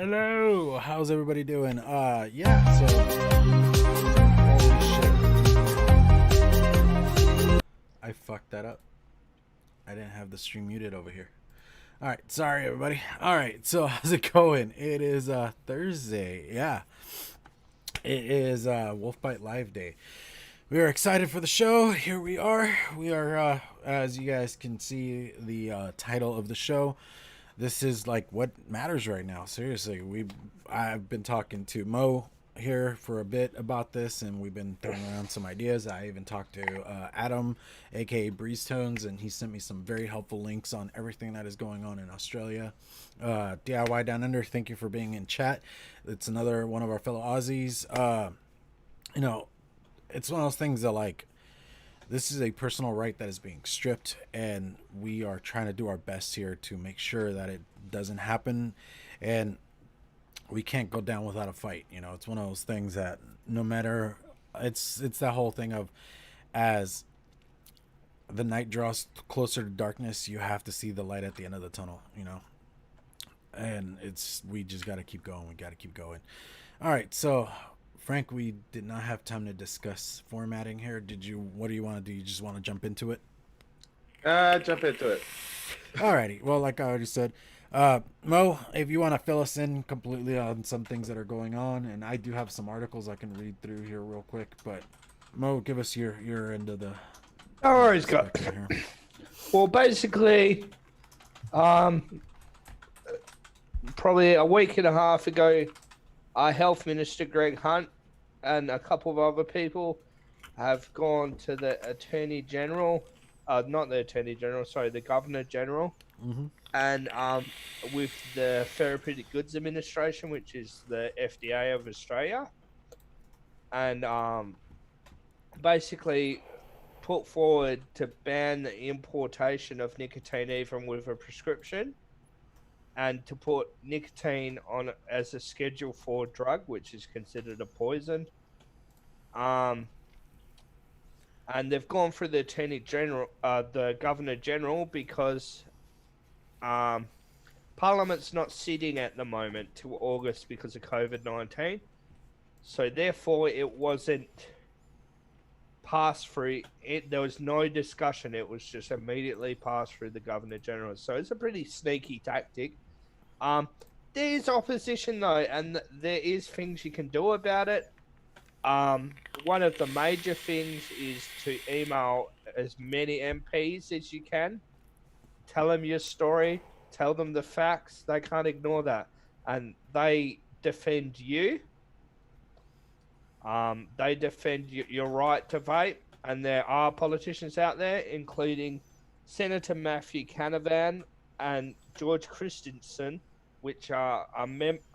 Hello, how's everybody doing? Yeah, so holy shit. I fucked that up. I didn't have the stream muted over here. Alright, sorry everybody. Alright, so how's it going? It is Thursday, yeah. It is Wolfbite Live Day. We are excited for the show. Here we are. We are as you guys can see the title of the show. This is like what matters right now. Seriously, I've been talking to Mo here for a bit about this, and we've been throwing around some ideas. I even talked to Adam, aka Breeze Tones, and he sent me some very helpful links on everything that is going on in Australia. DIY Down Under, thank you for being in chat. It's another one of our fellow Aussies. You know, it's one of those things that like this is a personal right that is being stripped, and we are trying to do our best here to make sure that it doesn't happen, and we can't go down without a fight. You know, it's one of those things that no matter, it's that whole thing of as the night draws closer to darkness, you have to see the light at the end of the tunnel, you know, and we just got to keep going. We got to keep going. All right, so Frank, we did not have time to discuss formatting here. What do you want to do? You just want to jump into it? Jump into it. Alrighty. Well, like I already said, Mo, if you want to fill us in completely on some things that are going on, and I do have some articles I can read through here real quick, but Mo, give us your end of the. No worries, guys. Well, basically, probably a week and a half ago, our Health Minister Greg Hunt and a couple of other people have gone to the Attorney General, not the Attorney General, sorry, the Governor General, and with the Therapeutic Goods Administration, which is the FDA of Australia, and basically put forward to ban the importation of nicotine even with a prescription, and to put nicotine on as a Schedule 4 drug, which is considered a poison. And they've gone through the Attorney General, the Governor General, because Parliament's not sitting at the moment till August because of COVID-19. So therefore, it wasn't passed through. There was no discussion. It was just immediately passed through the Governor General. So it's a pretty sneaky tactic. There is opposition though, and there is things you can do about it. One of the major things is to email as many MPs as you can. Tell them your story. Tell them the facts. They can't ignore that, and they defend you. They defend your right to vape, and there are politicians out there, including Senator Matthew Canavan and George Christensen, which are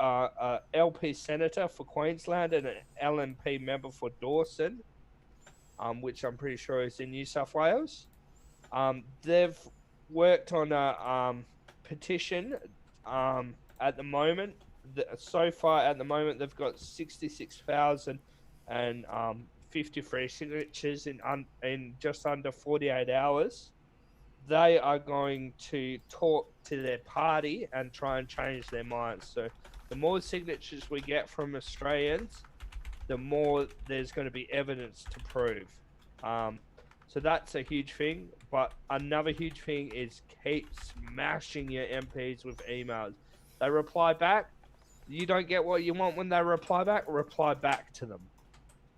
a LP senator for Queensland and an LNP member for Dawson, which I'm pretty sure is in New South Wales. They've worked on a petition at the moment. So far, at the moment, they've got 66,053 signatures in just under 48 hours. They are going to talk to their party and try and change their minds. So the more signatures we get from Australians, the more there's going to be evidence to prove. So that's a huge thing. But another huge thing is keep smashing your MPs with emails. They reply back. You don't get what you want when they reply back to them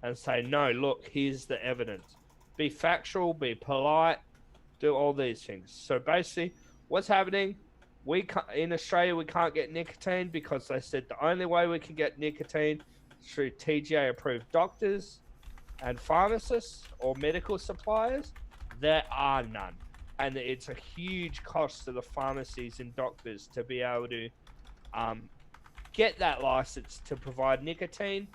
and say, no, look, here's the evidence. Be factual, be polite, do all these things. So basically, what's happening? In Australia, we can't get nicotine because they said the only way we can get nicotine is through TGA-approved doctors and pharmacists or medical suppliers. There are none, and it's a huge cost to the pharmacies and doctors to be able to get that license to provide nicotine,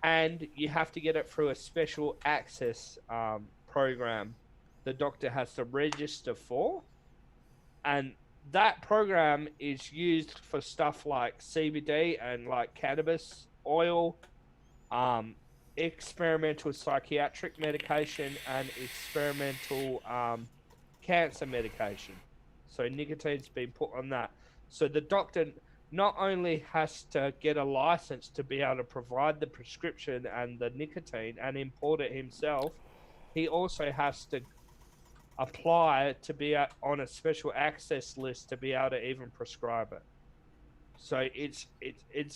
and you have to get it through a special access program the doctor has to register for, and that program is used for stuff like CBD and like cannabis oil, experimental psychiatric medication, and experimental cancer medication. So nicotine's been put on that. So the doctor, not only has to get a license to be able to provide the prescription and the nicotine and import it himself, he also has to apply to be on a special access list to be able to even prescribe it. So it's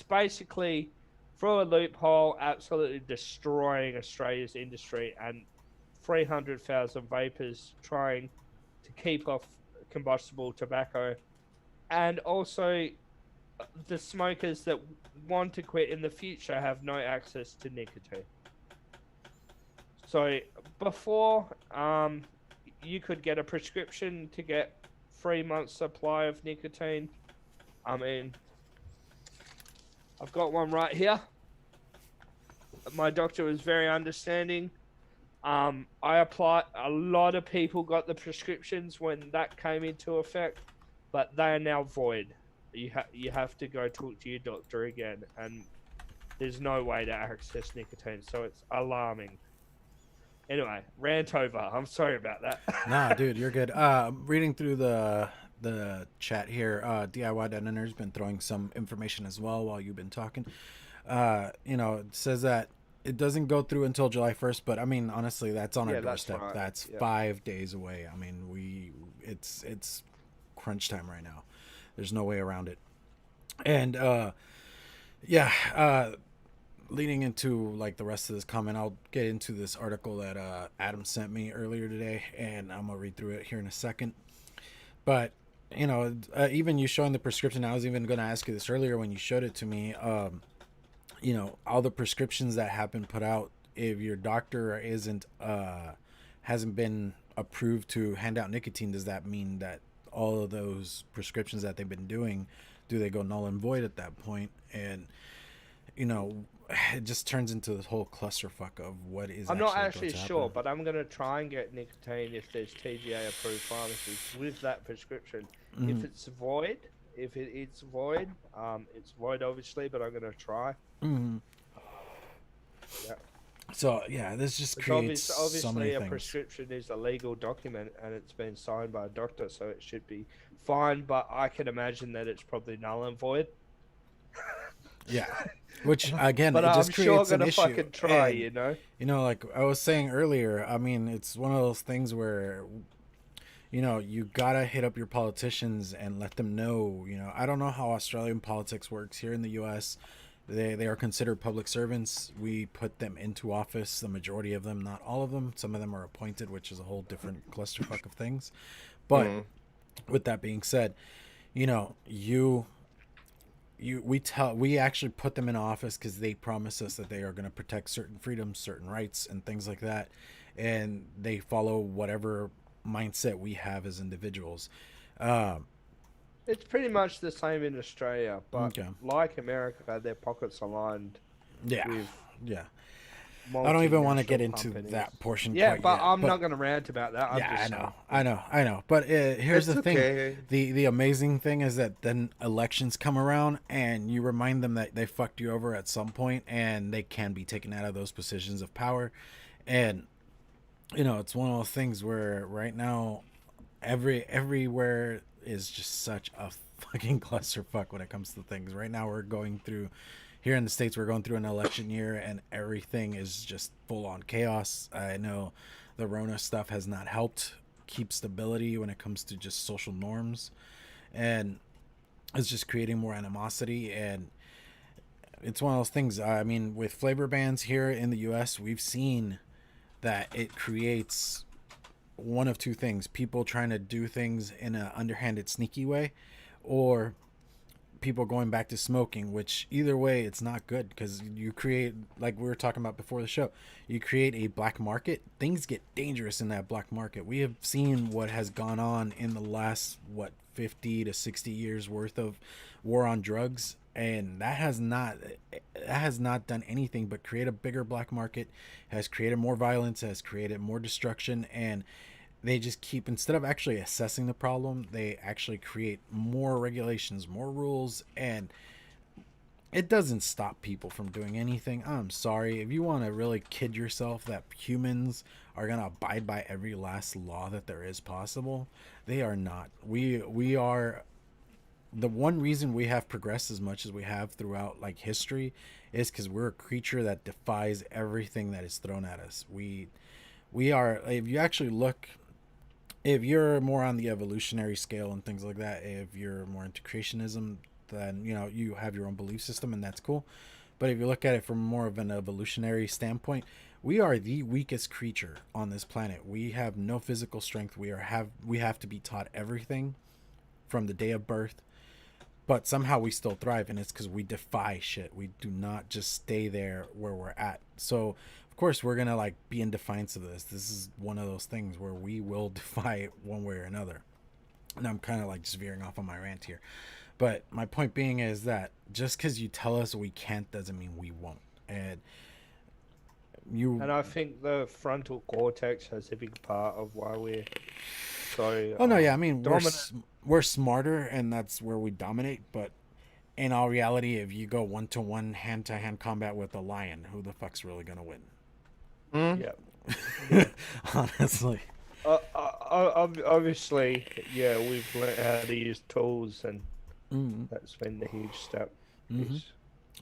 basically through a loophole, absolutely destroying Australia's industry, and 300,000 vapors trying to keep off combustible tobacco, and also the smokers that want to quit in the future have no access to nicotine. So before, you could get a prescription to get 3 months supply of nicotine. I mean, I've got one right here. My doctor was very understanding. I applied. A lot of people got the prescriptions when that came into effect, but they are now void. You have to go talk to your doctor again, and there's no way to access nicotine, so it's alarming. Anyway, rant over. I'm sorry about that. Nah, dude, you're good. Reading through the chat here, DIY Detonator's been throwing some information as well while you've been talking. It says that it doesn't go through until July 1st, but I mean, honestly, that's on our doorstep. That's 5 days away. I mean, it's crunch time right now. There's no way around it. And leading into like the rest of this comment, I'll get into this article that Adam sent me earlier today, and I'm gonna read through it here in a second. But even you showing the prescription, I was even going to ask you this earlier when you showed it to me. All the prescriptions that have been put out, if your doctor hasn't been approved to hand out nicotine, does that mean that all of those prescriptions that they've been doing, do they go null and void at that point? And it just turns into this whole clusterfuck of what is. I'm not actually sure, but I'm gonna try and get nicotine if there's TGA approved pharmacies with that prescription. Mm-hmm. If it's void, it's void obviously, but I'm gonna try. Mm-hmm. Yeah. So yeah, this just creates obviously so many a things. prescription is a legal document and it's been signed by a doctor, so it should be fine. But I can imagine that it's probably null and void. Yeah, which again, but it just creates an issue. Fucking try, and, like I was saying earlier, I mean, it's one of those things where, you gotta hit up your politicians and let them know. I don't know how Australian politics works. Here in the U.S., they are considered public servants. We put them into office. The majority of them, not all of them. Some of them are appointed, which is a whole different clusterfuck of things. But with that being said, we actually put them in office because they promise us that they are going to protect certain freedoms, certain rights, and things like that, and they follow whatever mindset we have as individuals. It's pretty much the same in Australia, but like America, their pockets aligned. Yeah. I don't even want to get into that portion. Yeah, but I'm not going to rant about that. I know. But here's the thing: the amazing thing is that then elections come around, and you remind them that they fucked you over at some point, and they can be taken out of those positions of power. And it's one of those things where right now, everywhere is just such a fucking clusterfuck when it comes to things. Right now, we're going through. Here in the States, we're going through an election year, and everything is just full-on chaos. I know the Rona stuff has not helped keep stability when it comes to just social norms, and it's just creating more animosity, and it's one of those things. I mean, with flavor bans here in the U.S., we've seen that it creates one of two things: people trying to do things in an underhanded, sneaky way, or people going back to smoking, which either way it's not good, because you create, like we were talking about before the show, you create a black market. Things get dangerous in that black market. We have seen what has gone on in the last 50 to 60 years worth of war on drugs, and that has not done anything but create a bigger black market, has created more violence, has created more destruction, and they just keep, instead of actually assessing the problem, they actually create more regulations, more rules, and it doesn't stop people from doing anything. I'm sorry. If you want to really kid yourself that humans are going to abide by every last law that there is possible, they are not. We are the one reason we have progressed as much as we have throughout like history is because we're a creature that defies everything that is thrown at us. We are, if you actually look, if you're more on the evolutionary scale and things like that, if you're more into creationism, then you know you have your own belief system and that's cool. But if you look at it from more of an evolutionary standpoint, we are the weakest creature on this planet. We have no physical strength. We have to be taught everything from the day of birth, but somehow we still thrive, and it's because we defy shit. We do not just stay there where we're at. So of course we're gonna like be in defiance of this. This is one of those things where we will defy it one way or another. And I'm kind of like just veering off on my rant here, but my point being is that just because you tell us we can't doesn't mean we won't. And And I think the frontal cortex has a big part of why we're so. Oh no, yeah, I mean dominant. we're smarter, and that's where we dominate. But in all reality, if you go 1-to-1 hand-to-hand combat with a lion, who the fuck's really gonna win? Yeah. Honestly. Obviously, yeah, we've learned how to use tools, and Mm-hmm. that's been the huge step. Mm-hmm. is,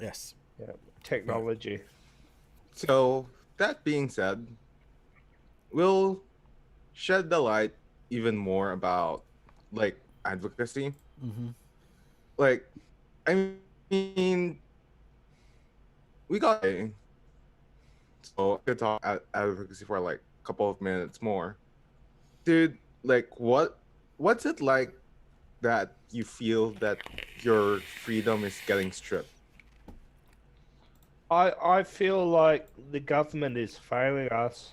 Yes. Yeah, technology. So that being said, we'll shed the light even more about like advocacy. Mm-hmm. Like, I mean, we got a so I could talk advocacy for like a couple of minutes more, dude. Like, what's it like that you feel that your freedom is getting stripped? I feel like the government is failing us,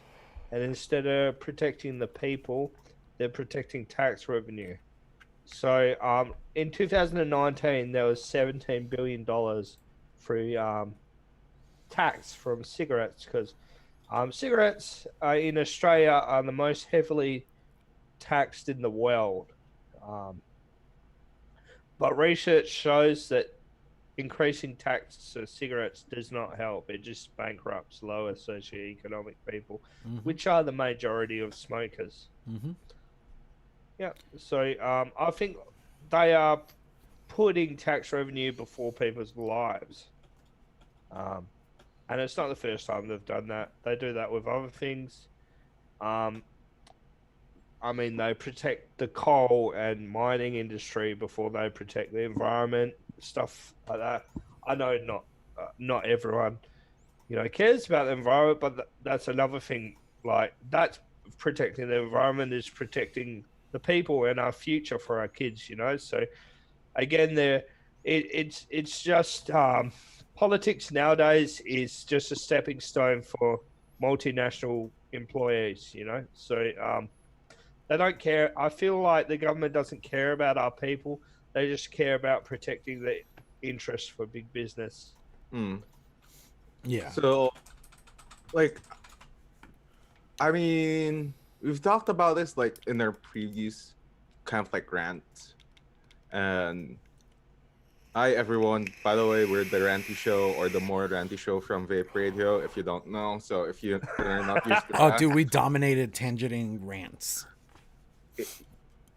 and instead of protecting the people, they're protecting tax revenue. So, in 2019, there was $17 billion through tax from cigarettes, because cigarettes in Australia are the most heavily taxed in the world. Um, but research shows that increasing tax to cigarettes does not help. It just bankrupts lower socioeconomic people, Mm-hmm. which are the majority of smokers. Mm-hmm. Yeah. So I think they are putting tax revenue before people's lives. And it's not the first time they've done that. They do that with other things. Um, I mean, they protect the coal and mining industry before they protect the environment, stuff like that. I know not everyone, cares about the environment, but that's another thing. Like, that's protecting the environment is protecting the people and our future for our kids. So again, it's just politics nowadays is just a stepping stone for multinational employees. So they don't care. I feel like the government doesn't care about our people. They just care about protecting the interests for big business. Hmm. Yeah. So, like, I mean, we've talked about this like in our previous kind of like rants. And hi everyone, by the way, we're the Ranty Show, or the more Ranty Show from Vape Radio, if you don't know. So if you're not used to Oh, that, dude, we dominated tangenting rants.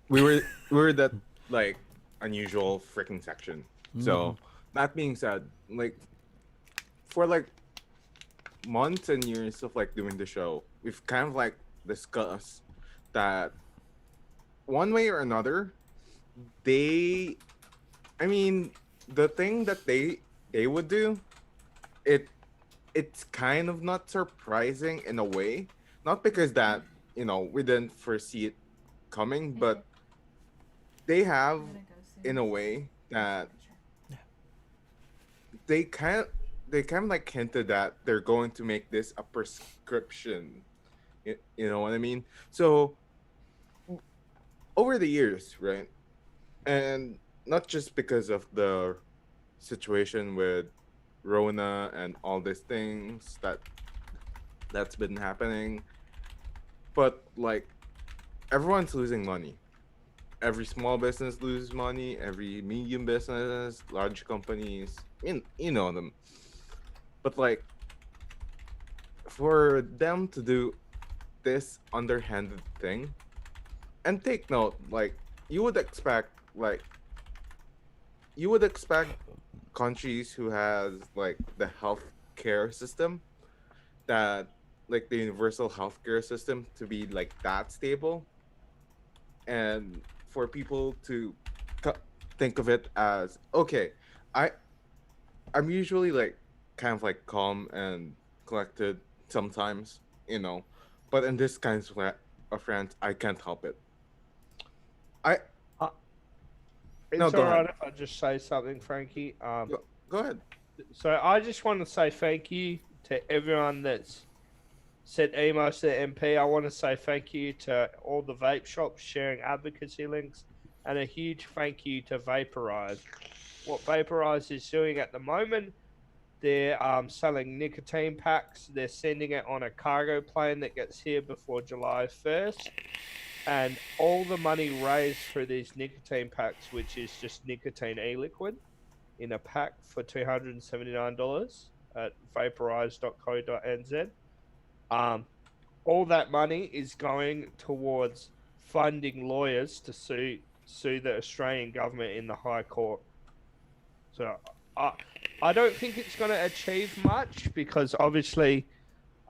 we were that like unusual freaking section. So that being said, like for like months and years of like doing the show, we've kind of like discussed that one way or another, the thing that they would do, it's kind of not surprising in a way, not because that we didn't foresee it coming, but they have in a way that they kind of like hinted that they're going to make this a prescription. You know what I mean? So over the years, right? And not just because of the situation with Rona and all these things that's been happening, but like everyone's losing money. Every small business loses money. Every medium business, large companies, you know them. But like for them to do this underhanded thing, and take note, like you would expect like you would expect countries who has like the health care system, that like the universal healthcare system, to be like that stable, and for people to co- think of it as okay. I I'm usually like kind of like calm and collected sometimes, you know, but in this kind of rant, I can't help it. I Uh, No, it's go all right ahead. if I just say something, Frankie. Go ahead. So I just want to say thank you to everyone that's sent emails to the MP. I want to say thank you to all the vape shops sharing advocacy links, and a huge thank you to Vaporize. What Vaporize is doing at the moment, they're selling nicotine packs. They're sending it on a cargo plane that gets here before July 1st. And all the money raised for these nicotine packs, which is just nicotine e-liquid in a pack for $279 at vaporize.co.nz. Um, all that money is going towards funding lawyers to sue the Australian government in the High Court. So I I don't think it's going to achieve much because obviously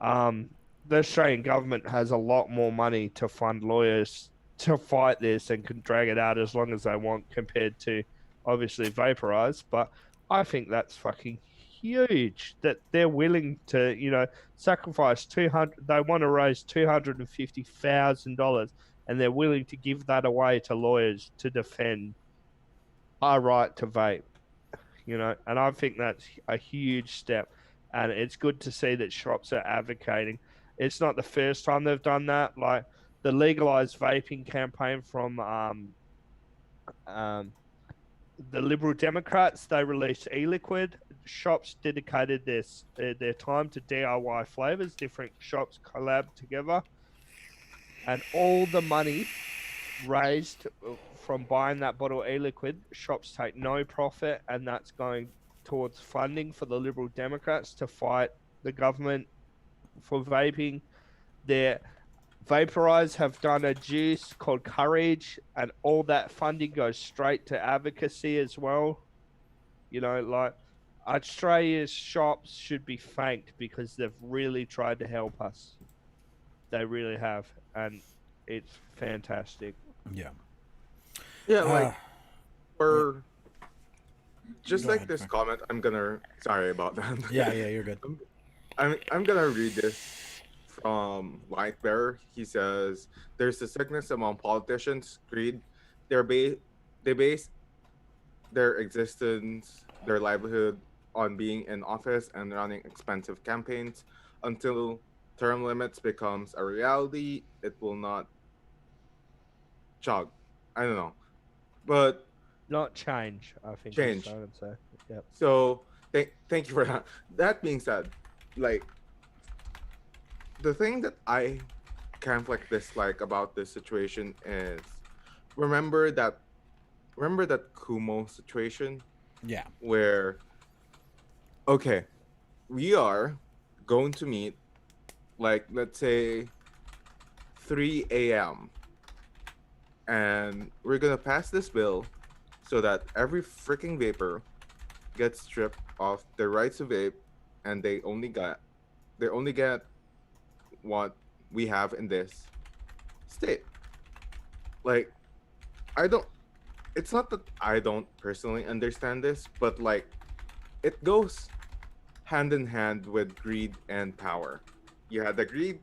um, the Australian government has a lot more money to fund lawyers to fight this and can drag it out as long as they want compared to obviously Vaporize. But I think that's fucking huge that they're willing to, sacrifice 200. They want to raise $250,000 and they're willing to give that away to lawyers to defend our right to vape. And I think that's a huge step. And it's good to see that shops are advocating. It's not the first time they've done that. Like the legalized vaping campaign from um, the Liberal Democrats, they released e-liquid. Shops dedicated their time to DIY flavors. Different shops collab together, and all the money raised from buying that bottle of e-liquid, shops take no profit, and that's going towards funding for the Liberal Democrats to fight the government for vaping. Their Vaporize have done a juice called Courage, and all that funding goes straight to advocacy as well. Like Australia's shops should be thanked because they've really tried to help us. They really have, and it's fantastic. Yeah. Yeah, Uh, like for just Go like ahead, this Frank. comment, I'm gonna sorry about that. Yeah, yeah, you're good. I'm gonna read this from Light Bearer. He says there's a sickness among politicians, greed. They're ba- they base their existence, their livelihood on being in office and running expensive campaigns. Until term limits becomes a reality, it will not chug. I don't know. But Not change, I think he's change. trying to say. Yep. So thank you for that. That being said, like the thing that I kind of like dislike about this situation is remember that remember that Kumo situation Yeah. where okay, we are going to meet like let's say 3 a.m. and we're gonna pass this bill so that every freaking vapor gets stripped of their rights to vape, and they only get what we have in this state. Like I don't. It's not that I don't personally understand this, but like it goes hand in hand with greed and power. You have the greed,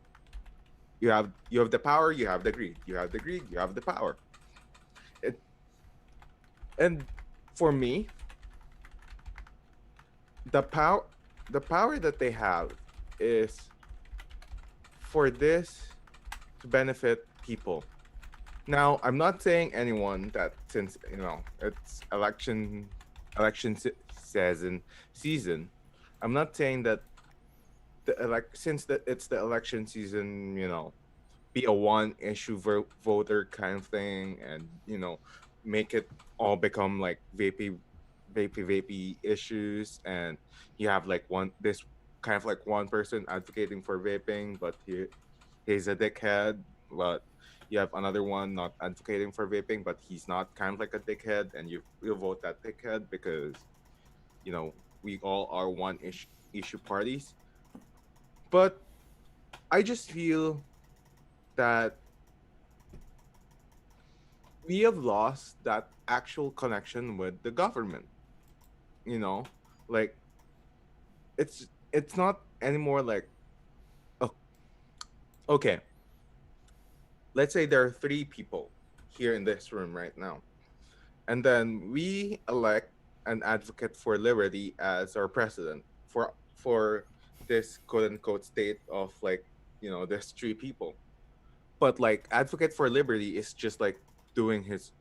you have the power, you have the greed, you have the greed, you have the power. It and for me, the power the power that they have is for this to benefit people. Now, I'm not saying anyone that since it's election season. I'm not saying that since that it's the election season, be a one issue voter kind of thing, and make it all become like vapey issues, and you have like this kind of like one person advocating for vaping, but he's a dickhead. But You have another one not advocating for vaping, but he's not kind of like a dickhead, and you vote that dickhead because we all are one issue parties. But I just feel that we have lost that actual connection with the government. You know, like it's not anymore like, oh, okay, let's say there are three people here in this room right now, and then we elect an advocate for liberty as our president for this quote unquote state of like, there's three people, but like advocate for liberty is just like doing his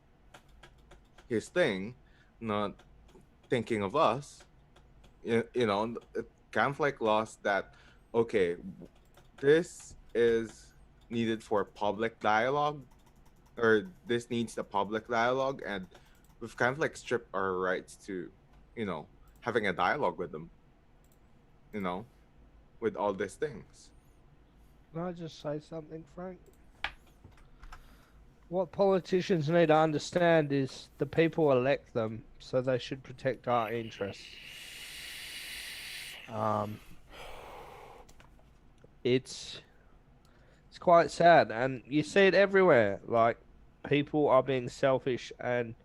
thing, not thinking of us. It kind of like lost that, okay, this is needed for public dialogue, or this needs a public dialogue, and we've kind of like stripped our rights to, having a dialogue with them, you know, with all these things. Can I just say something, Frank? What politicians need to understand is the people elect them, so they should protect our interests. It's quite sad, and you see it everywhere. Like, people are being selfish and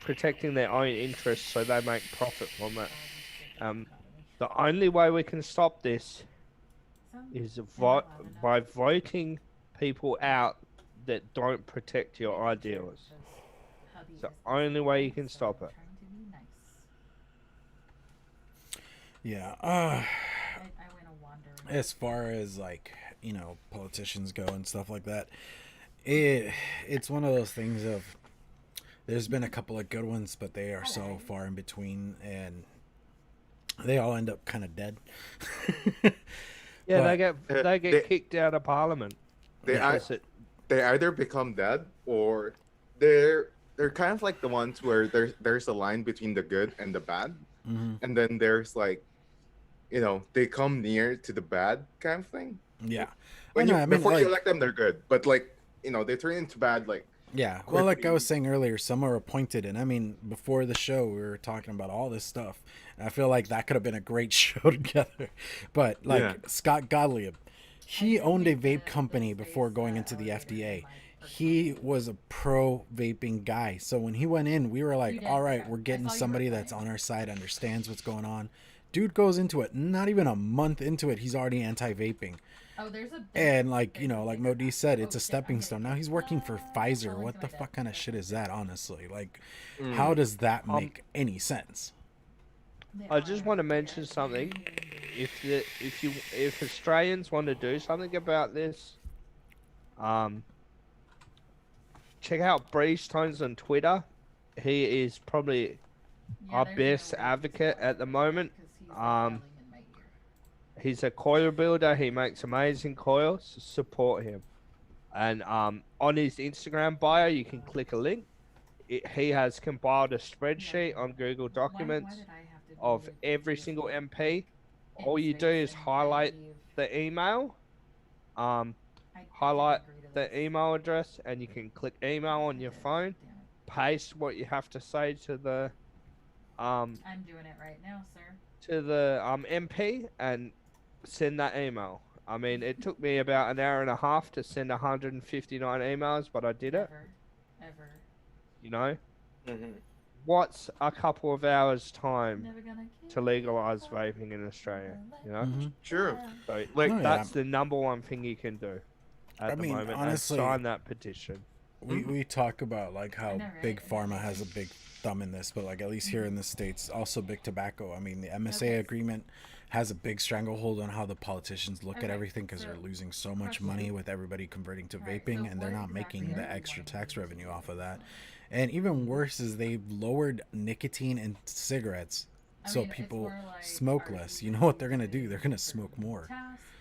protecting their own interests, so they make profit from it. The only way we can stop this is by voting people out that don't protect your ideals. It's the only way you can stop it. Yeah. As far as like, politicians go and stuff like that, it's one of those things of, there's been a couple of good ones, but they are so far in between, and they all end up kind of dead. Yeah, But they get kicked out of parliament. They either become dead, or they're kind of like the ones where there's a line between the good and the bad, and then there's like, they come near to the bad kind of thing. Yeah. Before you elect them, they're good, but like, they turn into bad, like. Yeah, well, like I was saying earlier, some are appointed, and I mean, before the show, we were talking about all this stuff, and I feel like that could have been a great show together. But like Scott Gottlieb, he owned a vape company before going into the FDA. He was a pro vaping guy, so when he went in, we were like, all right, we're getting somebody that's on our side, understands what's going on. Dude goes into it, not even a month into it, he's already anti-vaping. Oh, there's a and like, like Modi said, it's a stepping stone. Now he's working for Pfizer. What the fuck kind of shit is that, honestly? Like, how does that make any sense? I just want to mention something. If Australians want to do something about this, check out Breeze Tones on Twitter. He is probably our best advocate at the moment. He's a coil builder. He makes amazing coils. Support him. And on his Instagram bio, you can click a link. He has compiled a spreadsheet on Google Documents of every single MP. All you do is highlight the email, highlight the email address, and you can click email on your phone. Paste what you have to say to the I'm doing it right now, sir. To the MP, and send that email. I mean, it took me about an hour and a half to send 159 emails, but I did it. Ever. You know? What's a couple of hours time to legalize vaping in Australia? You know? Sure. So, like, that's the number one thing you can do at the moment. Honestly, and sign that petition. We talk about like how big pharma has a big thumb in this, but like at least here in the States, also big tobacco. I mean, the MSA agreement has a big stranglehold on how the politicians look at everything, because they're losing so much money with everybody converting to vaping, and they're not making the extra tax revenue off of that. And even worse is they've lowered nicotine in cigarettes, so people smoke less. You know what they're gonna do? They're gonna smoke more,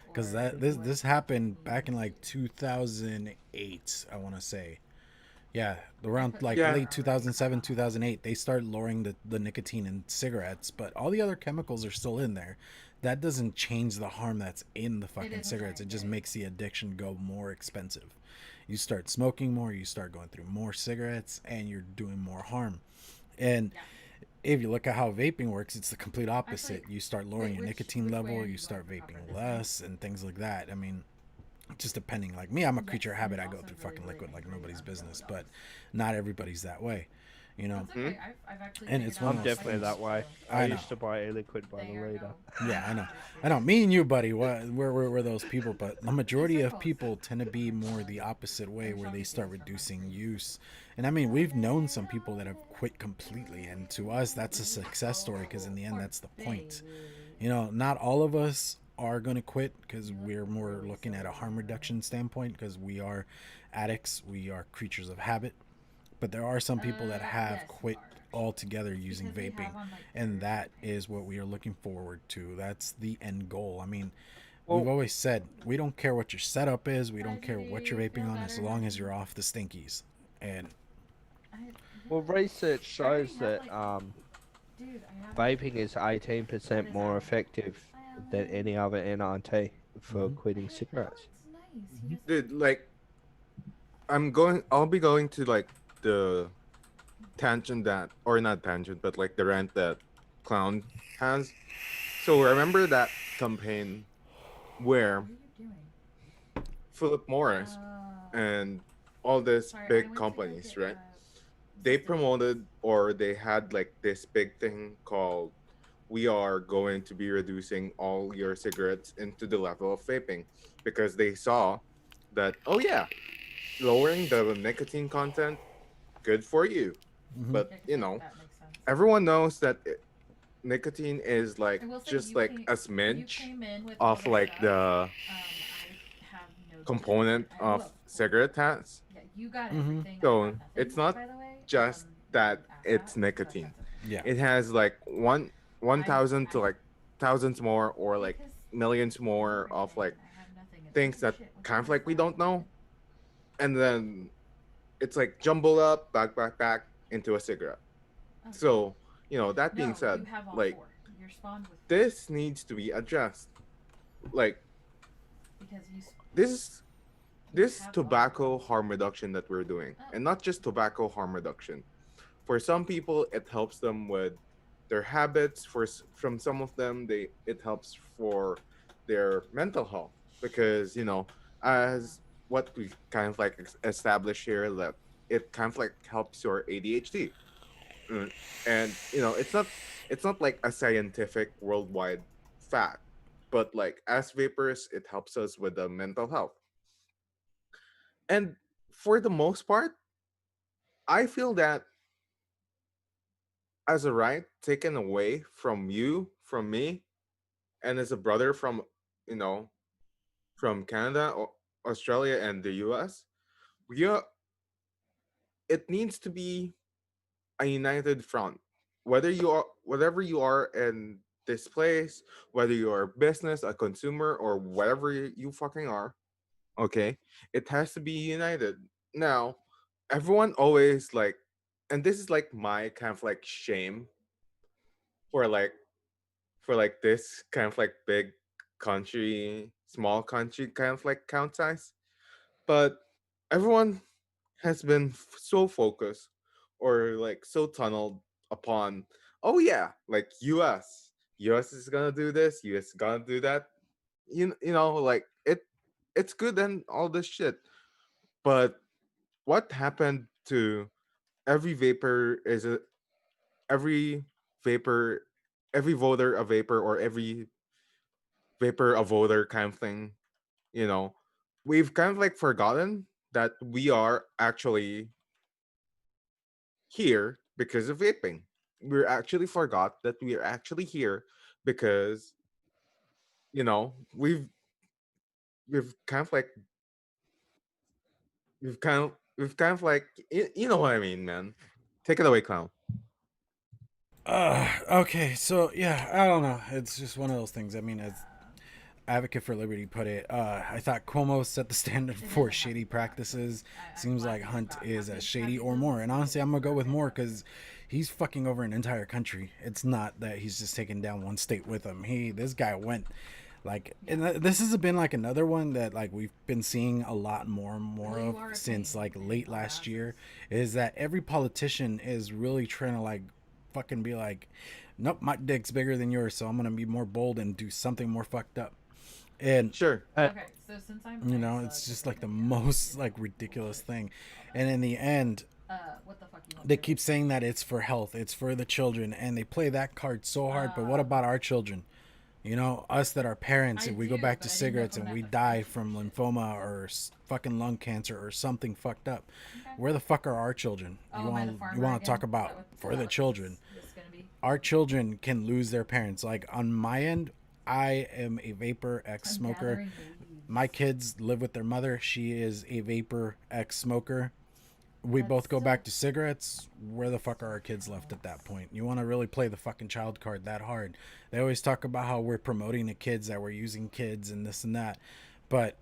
because this happened back in like 2008, I want to say. Yeah, around like late 2007, 2008, they started lowering the nicotine in cigarettes, but all the other chemicals are still in there. that doesn't change the harm that's in the fucking isn't cigarettes. It right, just right. makes the addiction go more expensive. You start smoking more, you start going through more cigarettes, and you're doing more harm. And Yeah. if you look at how vaping works, it's the complete opposite. Actually, You start lowering your nicotine which way level, are you you start going for vaping comfort? This way? less, and things like that. I mean, just depending. Like me, I'm a Yes, creature of and habit. it's I go also through really, fucking really liquid like angry nobody's on yellow business, but dogs. not everybody's that way, you know. That's okay. I've actually And figured it's out one I'm of how those definitely things. that way. so I I know. used to buy a liquid by the they are liter. no Yeah, I know. issues. I know. Me and you, buddy, we're those people, but the majority of circles. people tend to be more the opposite way, There's where so they many start things from my reducing street. use. And I mean, we've known some people that have quit completely, and to us, that's a success story because in the end, that's the point. You know, not all of us are going to quit because we're more looking at a harm reduction standpoint because we are addicts, we are creatures of habit. But there are some people that have Yes, quit you are, actually. altogether using Because they vaping, have on like and their that is what pants. we are looking forward to. That's the end goal. I mean, we've Well, always said we don't care what your setup is, we Bye, don't care what you're Judy. vaping Feel on as better, long as honey. you're off the stinkies. And I, well, yeah. research I already shows have that like, dude, I have. vaping is What 18% is more that? effective Hi, than Alan. any other NRT for Mhm. quitting cigarettes. Alan's nice. He doesn't. Dude, like I'll be going to like the tangent that, or not tangent, but like the rant that Clown has. So remember that campaign where What are you doing? Philip Morris and all these Sorry, I big went to go companies, get right? They biscuits. promoted, or they had like this big thing called, we are going to be reducing all your cigarettes into the level of vaping, because they saw that, oh yeah, lowering the nicotine content, good for you. Mhm. But Yeah, 'cause you know, that makes sense. everyone knows that nicotine is like I will say just like a you smidge came in with all of the like stuff. the I have no taste component for it. of cigarette tats. Yeah, you got Mhm. everything. I So got nothing. it's not By the way, just that you asked it's that. It's so nicotine. expensive. Yeah. It has like one thousand to I like thousands more, or like because millions you have more of everything like and I have nothing. It's things like, that shit, what kind the of hell like is we that? don't know. And then it's like jumbled up, back into a cigarette. Oh. So, you know, that being No, said, you have all like four. You're spawned with four. this needs to be addressed. Like Because this this have all tobacco harm reduction that we're doing, Oh. and not just tobacco harm reduction. For some people, it helps them with their habits. From some of them, it helps for their mental health, because you know, as what we kind of like establish here, that it kind of like helps your ADHD. Mm, and you know, it's not like a scientific worldwide fact, but like as vapors, it helps us with the mental health. And for the most part, I feel that as a right taken away from you, from me, and as a brother from, you know, from Canada or Australia and the US, we are, it needs to be a united front. Whatever you are in this place, whether you are a business, a consumer, or whatever you fucking are, okay, it has to be united. Now, everyone always like, and this is like my kind of like shame for like this kind of like big country, small country kind of like count size. But everyone has been so focused, or like so tunneled upon, oh yeah, like US is gonna do this, US is gonna do that. You know, like it's good and all this shit. But what happened to every vapor is a every vapor every voter a vapor, or every vapor a voter kind of thing, you know? We've kind of like forgotten that we are actually here because of vaping. We actually forgot that we are actually here because, you know, we've kind of like we've kind of like, you know what I mean, man. Take it away, Clown. Okay, so yeah, I don't know. It's just one of those things. I mean, Advocate for Liberty put it. I thought Cuomo set the standard It for doesn't have shady to be practices. I'm Seems glad like you Hunt brought is Happy- as shady Happy or Bill more. And honestly, I'm gonna go with more because because he's fucking over an entire country. It's not that he's just taking down one state with him. This guy went like, and this has been like another one that like we've been seeing a lot more and more Well, you of are a since pain like in late all last assets. year. Is that every politician is really trying to like fucking be like, nope, my dick's bigger than yours, so I'm gonna be more bold and do something more fucked up. And Sure. Okay, so since I'm you I know, suck it's at just like the social media, most you like know, ridiculous bullshit, thing. all And that. in the end, What the fuck you want they to do? keep saying that it's for health, it's for the children, and they play that card so hard. But what about our children? You know, us that are parents, I if we go do, back but to I didn't know if cigarettes I'm and gonna we have to die fight you from for shit. lymphoma or fucking lung cancer or something fucked up, Okay. where the fuck are our children? Oh, You am I the want farmer you want to again? talk about for the children? This is gonna be? Our children can lose their parents. Like on my end, I am a vapor ex-smoker. gathering babies. My kids live with their mother. She is a vapor ex-smoker. We That's both go still- back to cigarettes. Where the fuck are our kids left at that point? You want to really play the fucking child card that hard? They always talk about how we're promoting the kids, that we're using kids and this and that, but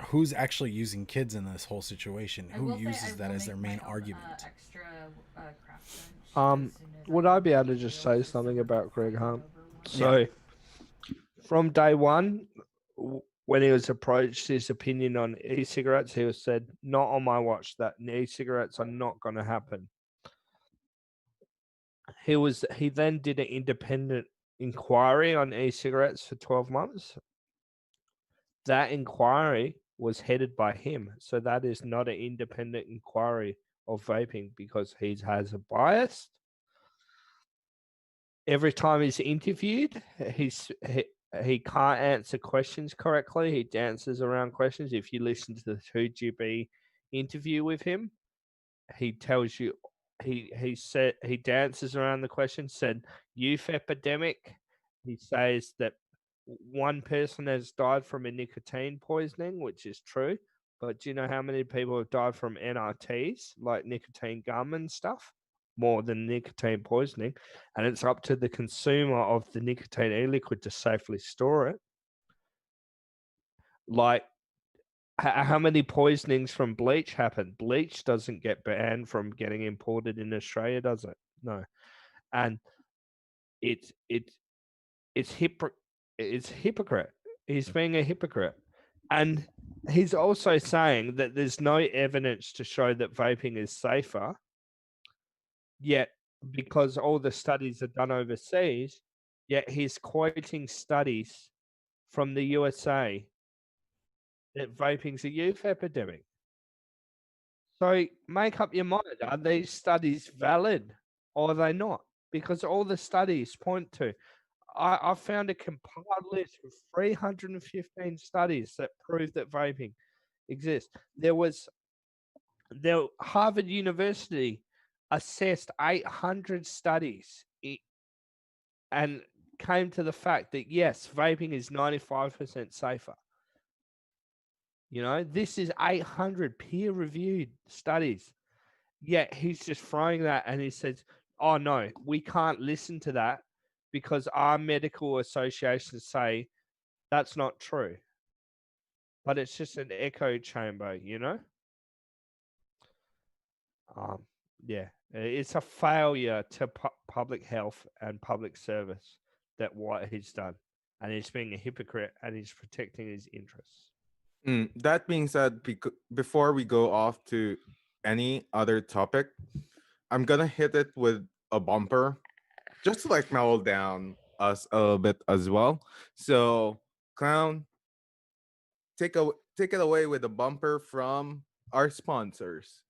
who's actually using kids in this whole situation? I Who will say uses I that will as their make main my own, argument? Extra craft bench Um, as soon as would I I be get able to the just deals, say just so something we're about not Greg fighting Hunt? over one. So, from day one, when he was approached his opinion on e-cigarettes, he was said, "Not on my watch. That e-cigarettes are not going to happen." He then did an independent inquiry on e-cigarettes for 12 months. That inquiry was headed by him, so that is not an independent inquiry of vaping because he has a bias. Every time he's interviewed, he can't answer questions correctly. He dances around questions. If you listen to the 2GB interview with him, he tells you he said he dances around the question, said youth epidemic. He says that one person has died from a nicotine poisoning, which is true. But do you know how many people have died from NRTs, like nicotine gum and stuff? More than nicotine poisoning. And it's up to the consumer of the nicotine e-liquid to safely store it. Like, how many poisonings from bleach happen? Bleach doesn't get banned from getting imported in Australia, does it? No. And it's hypocrite. He's being a hypocrite. And he's also saying that there's no evidence to show that vaping is safer. Yet, because all the studies are done overseas, yet he's quoting studies from the USA that vaping's a youth epidemic. So make up your mind. Are these studies valid or are they not? Because all the studies point to, I found a compiled list of 315 studies that prove that vaping exists. Harvard University assessed 800 studies and came to the fact that yes, vaping is 95% safer. You know, this is 800 peer-reviewed studies. Yet he's just throwing that and he says, oh no, we can't listen to that because our medical associations say that's not true. But it's just an echo chamber, you know? Yeah, it's a failure to public health and public service that what he's done. And he's being a hypocrite and he's protecting his interests. That being said, before we go off to any other topic, I'm gonna hit it with a bumper just to like mellow down us a little bit as well. So, Clown, take it away with a bumper from our sponsors.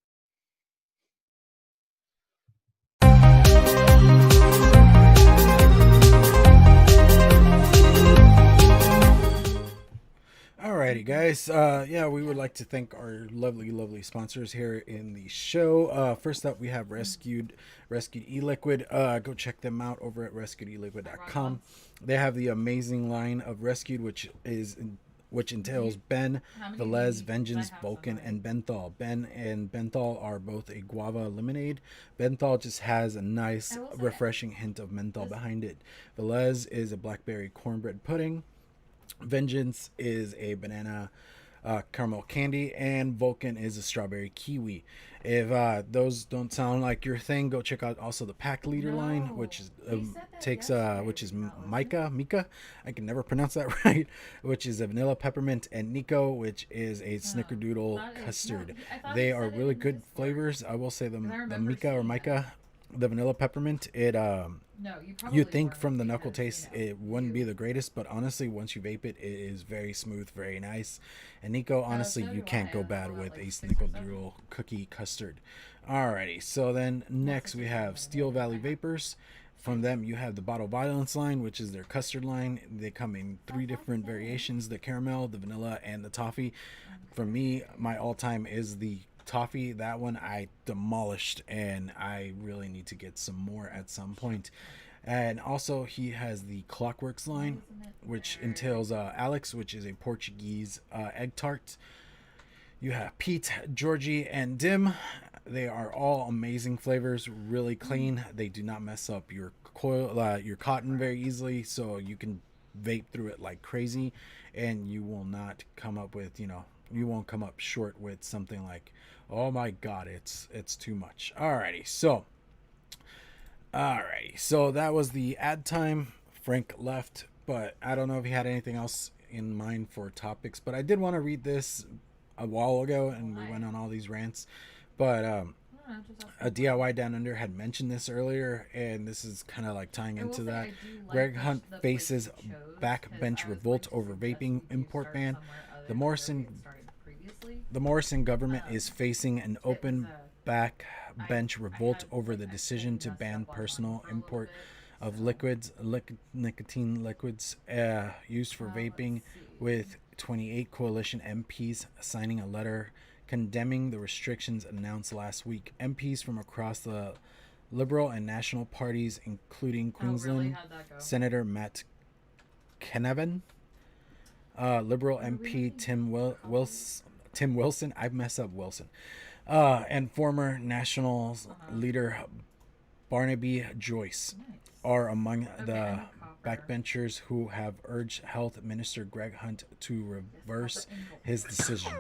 Alrighty, guys. Yeah, we would like to thank our lovely sponsors here in the show. First up, we have Rescued E-Liquid. Go check them out over at rescuedeliquid.com. They have the amazing line of Rescued, which entails Ben, Velez, Vengeance, Vulcan, and Benthol. Ben and Benthol are both a guava lemonade. Benthol just has a nice, refreshing hint of menthol behind it. Velez is a blackberry cornbread pudding. Vengeance is a banana caramel candy, and Vulcan is a strawberry kiwi. If those don't sound like your thing, go check out also the pack leader line, which is We said that takes yesterday, which is did we not, wasn't it? Mika. I can never pronounce that right. Which is a vanilla peppermint, and Nico, which is a snickerdoodle thought it- custard. no, I thought They he are said it really in the good Discord. flavors. I will say the 'Cause I remember Mika or seeing Micah, the vanilla peppermint. It No, you probably you think weren't from the because, knuckle taste it wouldn't be the greatest, but honestly, once you vape it, it is very smooth, very nice. And Nico, honestly, so you do can't I. go I bad rolled with out, a like, 6 or 7. snickerdoodle cookie custard. Alrighty, so then next we have Steel Valley Vapors. From them, you have the Bottle Violence line, which is their custard line. They come in 3 different variations: the caramel, the vanilla, and the toffee. For me, my all-time is the toffee. That one I demolished, and I really need to get some more at some point. And also, he has the Clockworks line, which entails Alex, which is a Portuguese egg tart. You have Pete, Georgie, and Dim. They are all amazing flavors, really clean. They do not mess up your your cotton very easily, so you can vape through it like crazy, and you will not come up with, you won't come up short with something like, oh my god, it's too much. Alrighty, so that was the ad time. Frank left, but I don't know if he had anything else in mind for topics. But I did want to read this a while ago, and we went on all these rants. But a DIY Down Under had mentioned this earlier, and this is kind of like tying into that. Greg Hunt faces backbench revolt over vaping import ban. The Morrison government is facing an open backbench revolt over the decision to ban personal import of nicotine liquids used for vaping, with 28 coalition MPs signing a letter condemning the restrictions announced last week. MPs from across the Liberal and National parties, including Queensland Senator Matt Canavan, Liberal MP Tim Wilson, I mess up Wilson, and former Nationals leader Barnaby Joyce are among the backbenchers who have urged Health Minister Greg Hunt to reverse his decision.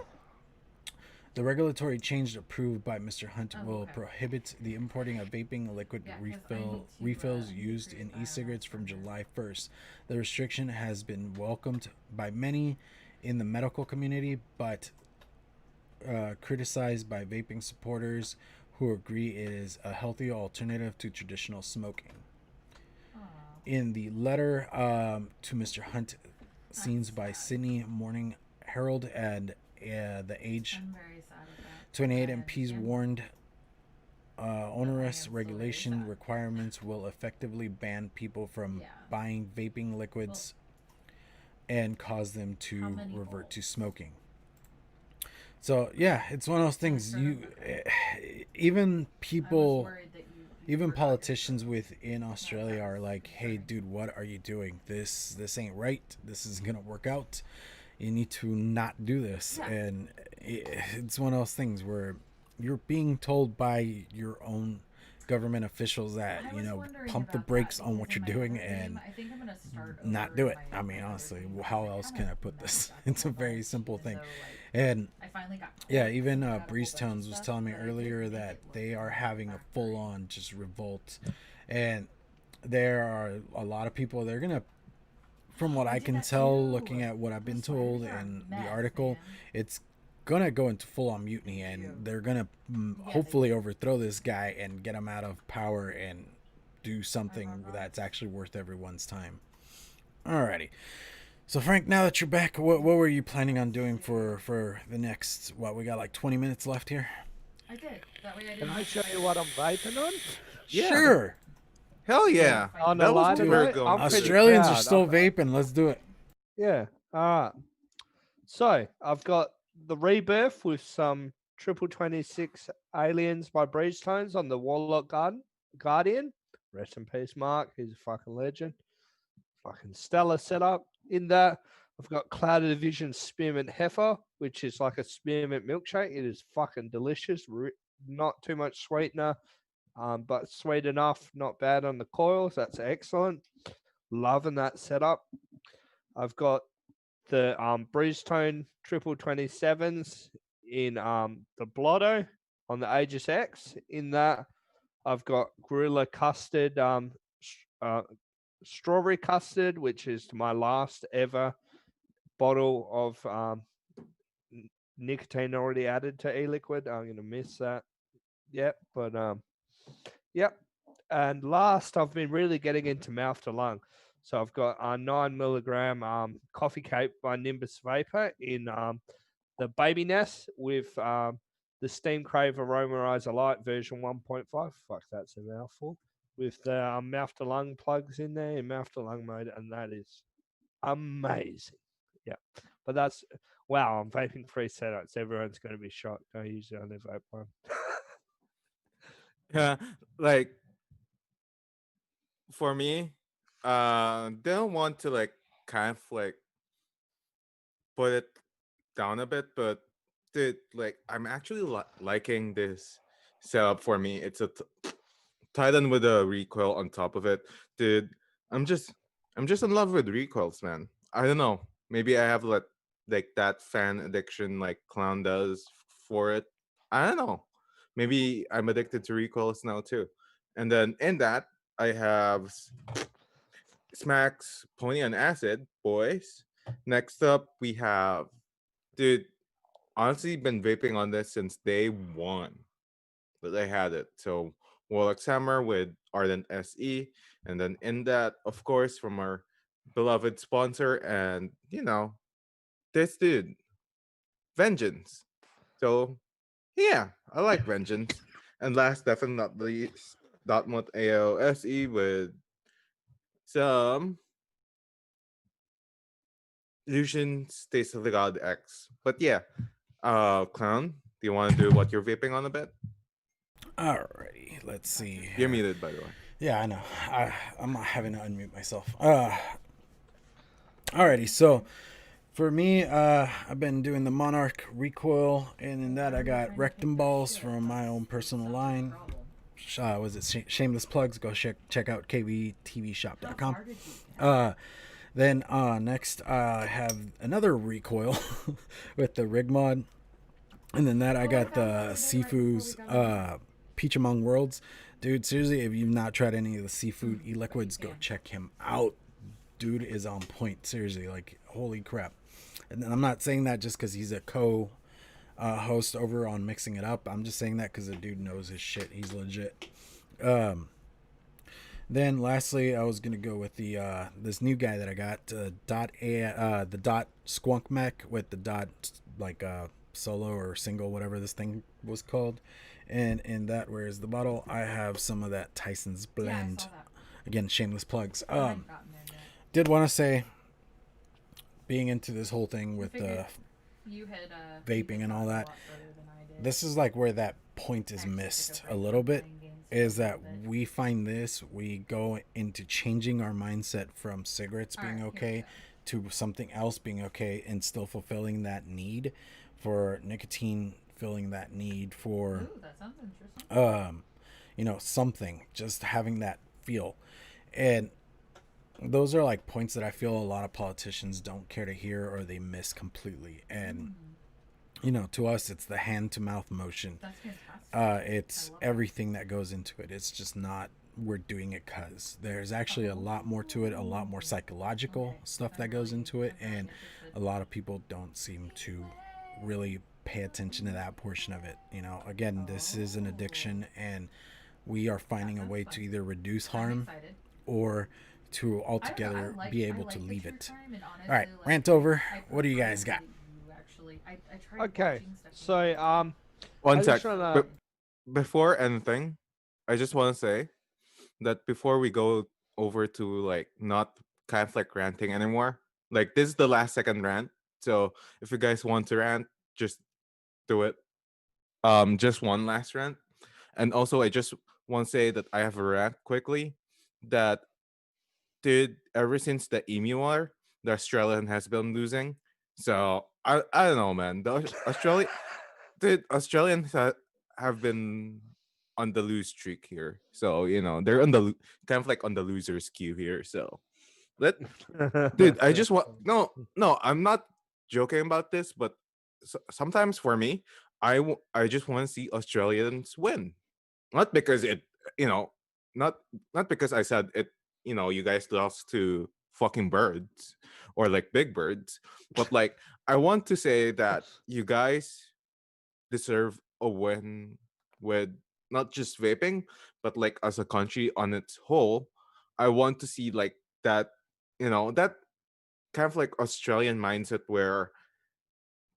The regulatory change approved by Mr. Hunt will prohibit the importing of vaping liquid refills used in e-cigarettes from July 1st. The restriction has been welcomed by many in the medical community, but criticized by vaping supporters who agree it is a healthy alternative to traditional smoking. In the letter to Mr. Hunt, scenes by Sydney Morning Herald and The Age, 28 MPs warned onerous regulation requirements will effectively ban people from buying vaping liquids and cause them to revert to smoking. So yeah, it's one of those things. Even politicians within Australia are like, "Hey, dude, what are you doing? This ain't right. This isn't gonna work out. You need to not do this." And it's one of those things where you're being told by your own government officials that, pump the brakes on what you're doing and not do it. I mean, honestly, how else can I put this? It's a very simple thing. And yeah, even Breeze Tones was telling me earlier that they are having a full-on just revolt, and there are a lot of people. They're gonna, from what I can tell, looking at what I've been told in the article, it's gonna go into full-on mutiny, and they're gonna hopefully overthrow this guy and get him out of power and do something that's actually worth everyone's time. Alrighty. So Frank, now that you're back, what were you planning on doing for the next, we got like 20 minutes left here? I did. That way I Can didn't. I show you what I'm vaping on? Yeah. Sure. Hell yeah. On That the was line, what we were mate, going I'm to. pretty Australians are proud. still vaping. Let's do it. Yeah. All right. So I've got the Rebirth with some 26 aliens by Breeze Tones on the Warlock Guardian. Rest in peace, Mark. He's a fucking legend. Fucking stellar setup. In that, I've got Clouded Vision Spearmint Heifer, which is like a spearmint milkshake. It is fucking delicious. Not too much sweetener, but sweet enough. Not bad on the coils. That's excellent. Loving that setup. I've got the Bruise Tone triple 27s in the Blotto on the Aegis X. In that, I've got Gorilla Custard, Strawberry Custard, which is my last ever bottle of nicotine already added to e-liquid. I'm gonna miss that. Yep, but yep. And last, I've been really getting into mouth to lung. So I've got a 9 milligram coffee cape by Nimbus Vapor in the Baby Nest with the Steam Crave Aromatizer Light version 1.5. Fuck, that's a mouthful. With the mouth to lung plugs in there in mouth to lung mode, and that is amazing. Yeah, but that's wow. I'm vaping free setups. Everyone's going to be shocked. I usually only vape one. Yeah, like for me, don't want to like kind of like put it down a bit, but dude, like I'm actually liking this setup. For me, it's a Titan with a recoil on top of it, dude. I'm just I'm just in love with recoils, man. I don't know. Maybe I have like that fan addiction like Clown does for it. I don't know. Maybe I'm addicted to recoils now too. And then in that I have Smacks Pony on Acid, boys. Next up we have, dude, honestly been vaping on this since day one that I had it. So Warlock's Hammer with Ardent SE, and then in that, of course, from our beloved sponsor, and this dude, Vengeance. So yeah, I like Vengeance. And last, definitely not least, Dotmut AOSE with some Lucian's Taste of the God X. But yeah, Clown, do you want to do what you're vaping on a bit? Alrighty, let's see. You're muted, by the way. Yeah, I know. I'm not having to unmute myself. Alrighty, so for me, I've been doing the Monarch recoil, and in that I got rectum balls from my own personal line. Was it shameless plugs? Go check out kvtvshop.com. Then next I have another recoil with the rig mod, and then that I got the Sifu's Peach Among Worlds. Dude, seriously, if you've not tried any of the seafood e-liquids, go check him out. Dude is on point. Seriously, like, holy crap. And I'm not saying that just because he's a host over on Mixing It Up. I'm just saying that because the dude knows his shit. He's legit. Then lastly, I was gonna go with the this new guy that I got, the dot Squunk Mech with the dot like solo or single, whatever this thing was called. And in that, where's the bottle? I have some of that Tyson's blend. Again, shameless plugs. Did want to say, being into this whole thing with vaping and all that, this is like where that point is missed a little bit. Is that we find this, we go into changing our mindset from cigarettes being okay to something else being okay, and still fulfilling that need for nicotine, filling that need for that sounds interesting. something, just having that feel. And those are like points that I feel a lot of politicians don't care to hear, or they miss completely. And to us, it's the hand to mouth motion. That's fantastic. It's everything that goes into it. It's just not we're doing it because there's actually a lot more to it, a lot more psychological stuff that goes into it, and a lot of people don't seem to really pay attention to that portion of it. Again, this is an addiction, and we are finding a way to either reduce harm or to altogether be able to leave it. All right, rant over. What do you guys got? Okay, so One sec. Before anything, I just want to say that before we go over to like not kind of like ranting anymore, like this is the last second rant. So if you guys want to rant, just do it. Just one last rant. And also I just want to say that I have a rant quickly that ever since the Emu War, the Australian has been losing. So I don't know, man. The Australians have been on the lose streak here. So they're on the kind of like on the losers queue here. So let dude, I just want no, I'm not joking about this, but sometimes for me, I just want to see Australians win. Not because it, you know, not not because I said it, you guys lost to fucking birds or like big birds, but like I want to say that you guys deserve a win with not just vaping, but like as a country on its whole. I want to see like that, that kind of like Australian mindset where,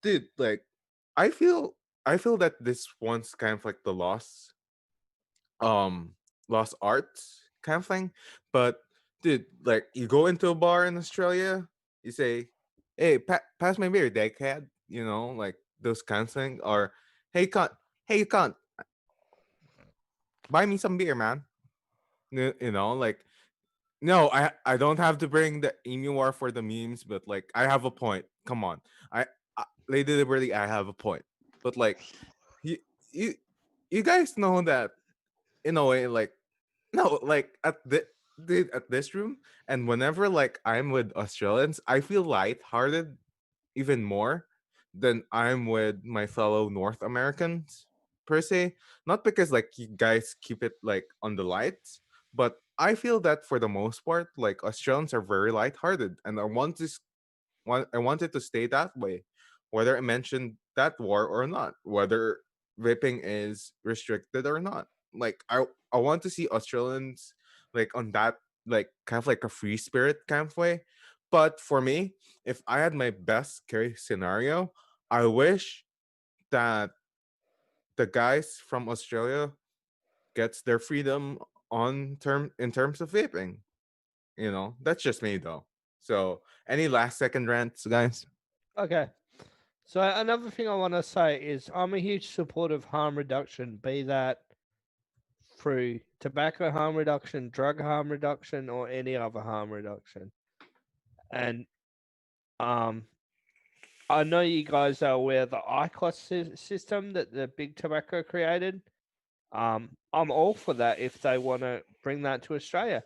dude, like I feel I feel that this one's kind of like the um lost arts kind of thing. But dude, like you go into a bar in Australia, you say, "Hey, pass my beer, dickhead," like those kinds of things, or hey, you can't buy me some beer, man. Like no, I don't have to bring the emu war for the memes, but like I have a point. Come on, Lady Liberty, I have a point. But like you you you guys know that in a way, like no, like at this room, and whenever like I'm with Australians, I feel lighthearted even more than I'm with my fellow North Americans per se. Not because like you guys keep it like on the lights, but I feel that for the most part, like Australians are very lighthearted, and I wanted to stay that way, whether I mentioned that war or not, whether vaping is restricted or not. Like I want to see Australians like on that, like kind of like a free spirit kind of way. But for me, if I had my best case scenario, I wish that the guys from Australia gets their freedom in terms of vaping. That's just me though. So any last second rants, guys? Okay. So another thing I want to say is I'm a huge supporter of harm reduction, be that through tobacco harm reduction, drug harm reduction, or any other harm reduction. And um, I know you guys are aware of the ICOS system that the big tobacco created. I'm all for that if they want to bring that to Australia.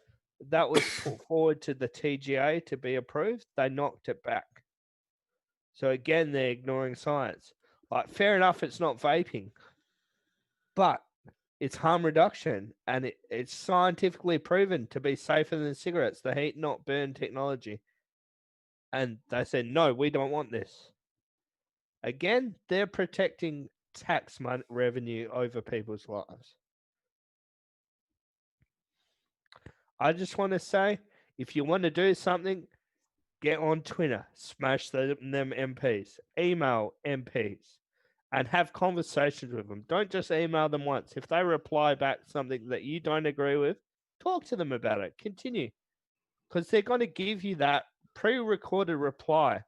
That was put forward to the TGA to be approved. They knocked it back. So again, they're ignoring science. Like, fair enough, it's not vaping, but it's harm reduction, and it's scientifically proven to be safer than cigarettes. The heat not burn technology, and they said no, we don't want this. Again, they're protecting tax revenue over people's lives. I just want to say, if you want to do something, get on Twitter, smash them MPs, email MPs, and have conversations with them. Don't just email them once. If they reply back something that you don't agree with, talk to them about it. Continue, because they're going to give you that pre-recorded reply.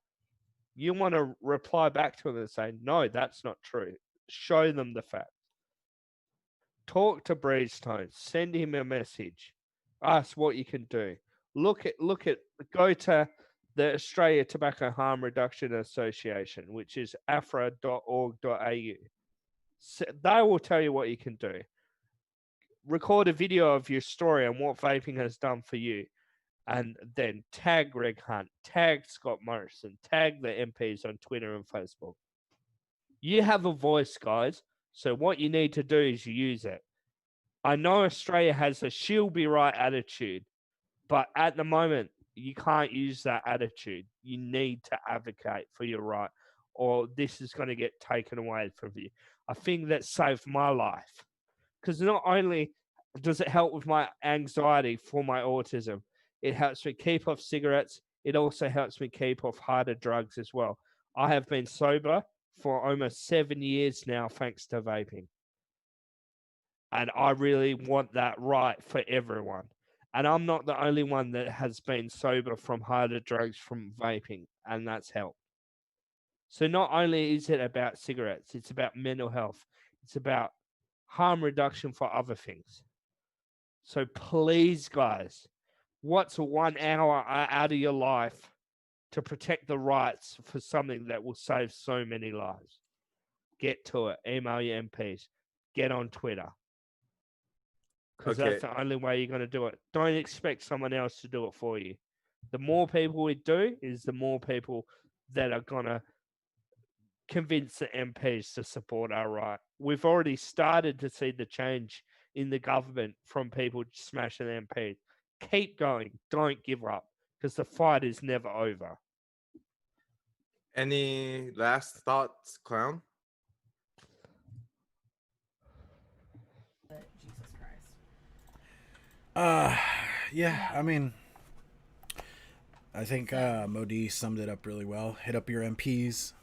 You want to reply back to them and say, no, that's not true. Show them the facts. Talk to Breezestone. Send him a message. Ask what you can do. Go to the Australia Tobacco Harm Reduction Association, which is afra.org.au. They will tell you what you can do. Record a video of your story on what vaping has done for you, and then tag Greg Hunt, tag Scott Morrison, tag the MPs on Twitter and Facebook. You have a voice, guys. So what you need to do is use it. I know Australia has a she'll be right attitude, but at the moment, you can't use that attitude. You need to advocate for your right, or this is going to get taken away from you. A thing that saved my life. Because not only does it help with my anxiety for my autism, it helps me keep off cigarettes. It also helps me keep off harder drugs as well. I have been sober for almost 7 years now, thanks to vaping. And I really want that right for everyone. And I'm not the only one that has been sober from harder drugs from vaping, and that's helped. So not only is it about cigarettes, it's about mental health. It's about harm reduction for other things. So please, guys, what's 1 hour out of your life to protect the rights for something that will save so many lives? Get to it. Email your MPs. Get on Twitter. Because Okay. that's the only way you're going to do it. Don't expect someone else to do it for you. The more people we do, is the more people that are gonna convince the MPs to support our right. We've already started to see the change in the government from people smashing MPs. Keep going. Don't give up because the fight is never over. Any last thoughts, Clown? But Jesus Christ. Yeah, I mean, I think Modi summed it up really well. Hit up your MPs.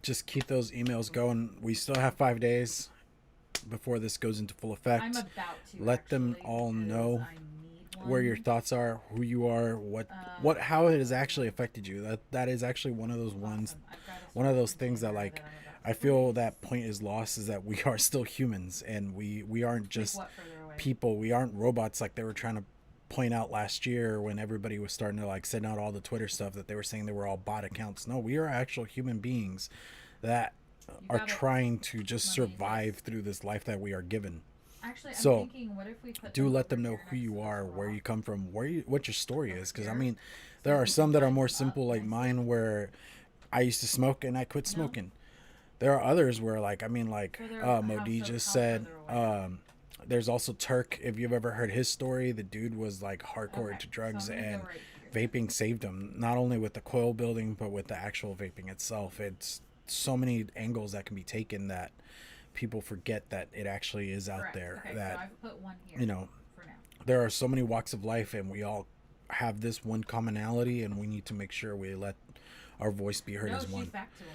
Just keep those emails going. We still have 5 days before this goes into full effect. I'm about to Let them actually, all because know I need where your one. thoughts are, who you are, how it has actually affected you. That is actually one of those ones, Awesome. I've got a one of those certain things that container like that I'm about I to feel place. that point is lost, is that we are still humans and we aren't Like just what further away? people. We aren't robots like they were trying to point out last year when everybody was starting to like send out all the Twitter stuff that they were saying they were all bot accounts. No, we are actual human beings that You are got it. trying to just Let me survive just- through this life that we are given. Actually, I'm So, thinking, what if we put do them let over them know here who next you to are, this where you rock? come from, what your story Over is. Because I here? mean, So there we are can some that are line more them up simple, like nicely. mine, where I used to smoke and I quit smoking. There are others where, like, I mean, like Further- Modi how just how said. further away? There's also Turk. If you've ever heard his story, the dude was like hardcore Okay, into so drugs, I'm gonna and go right here. vaping saved him. Not only with the coil building, but with the actual vaping itself. It's so many angles that can be taken that people forget that it actually is out Correct. there. Okay, That so I've put one here. you know, For now. there are so many walks of life, and we all have this one commonality, and we need to make sure we let our voice be heard No, as she's one. back to him.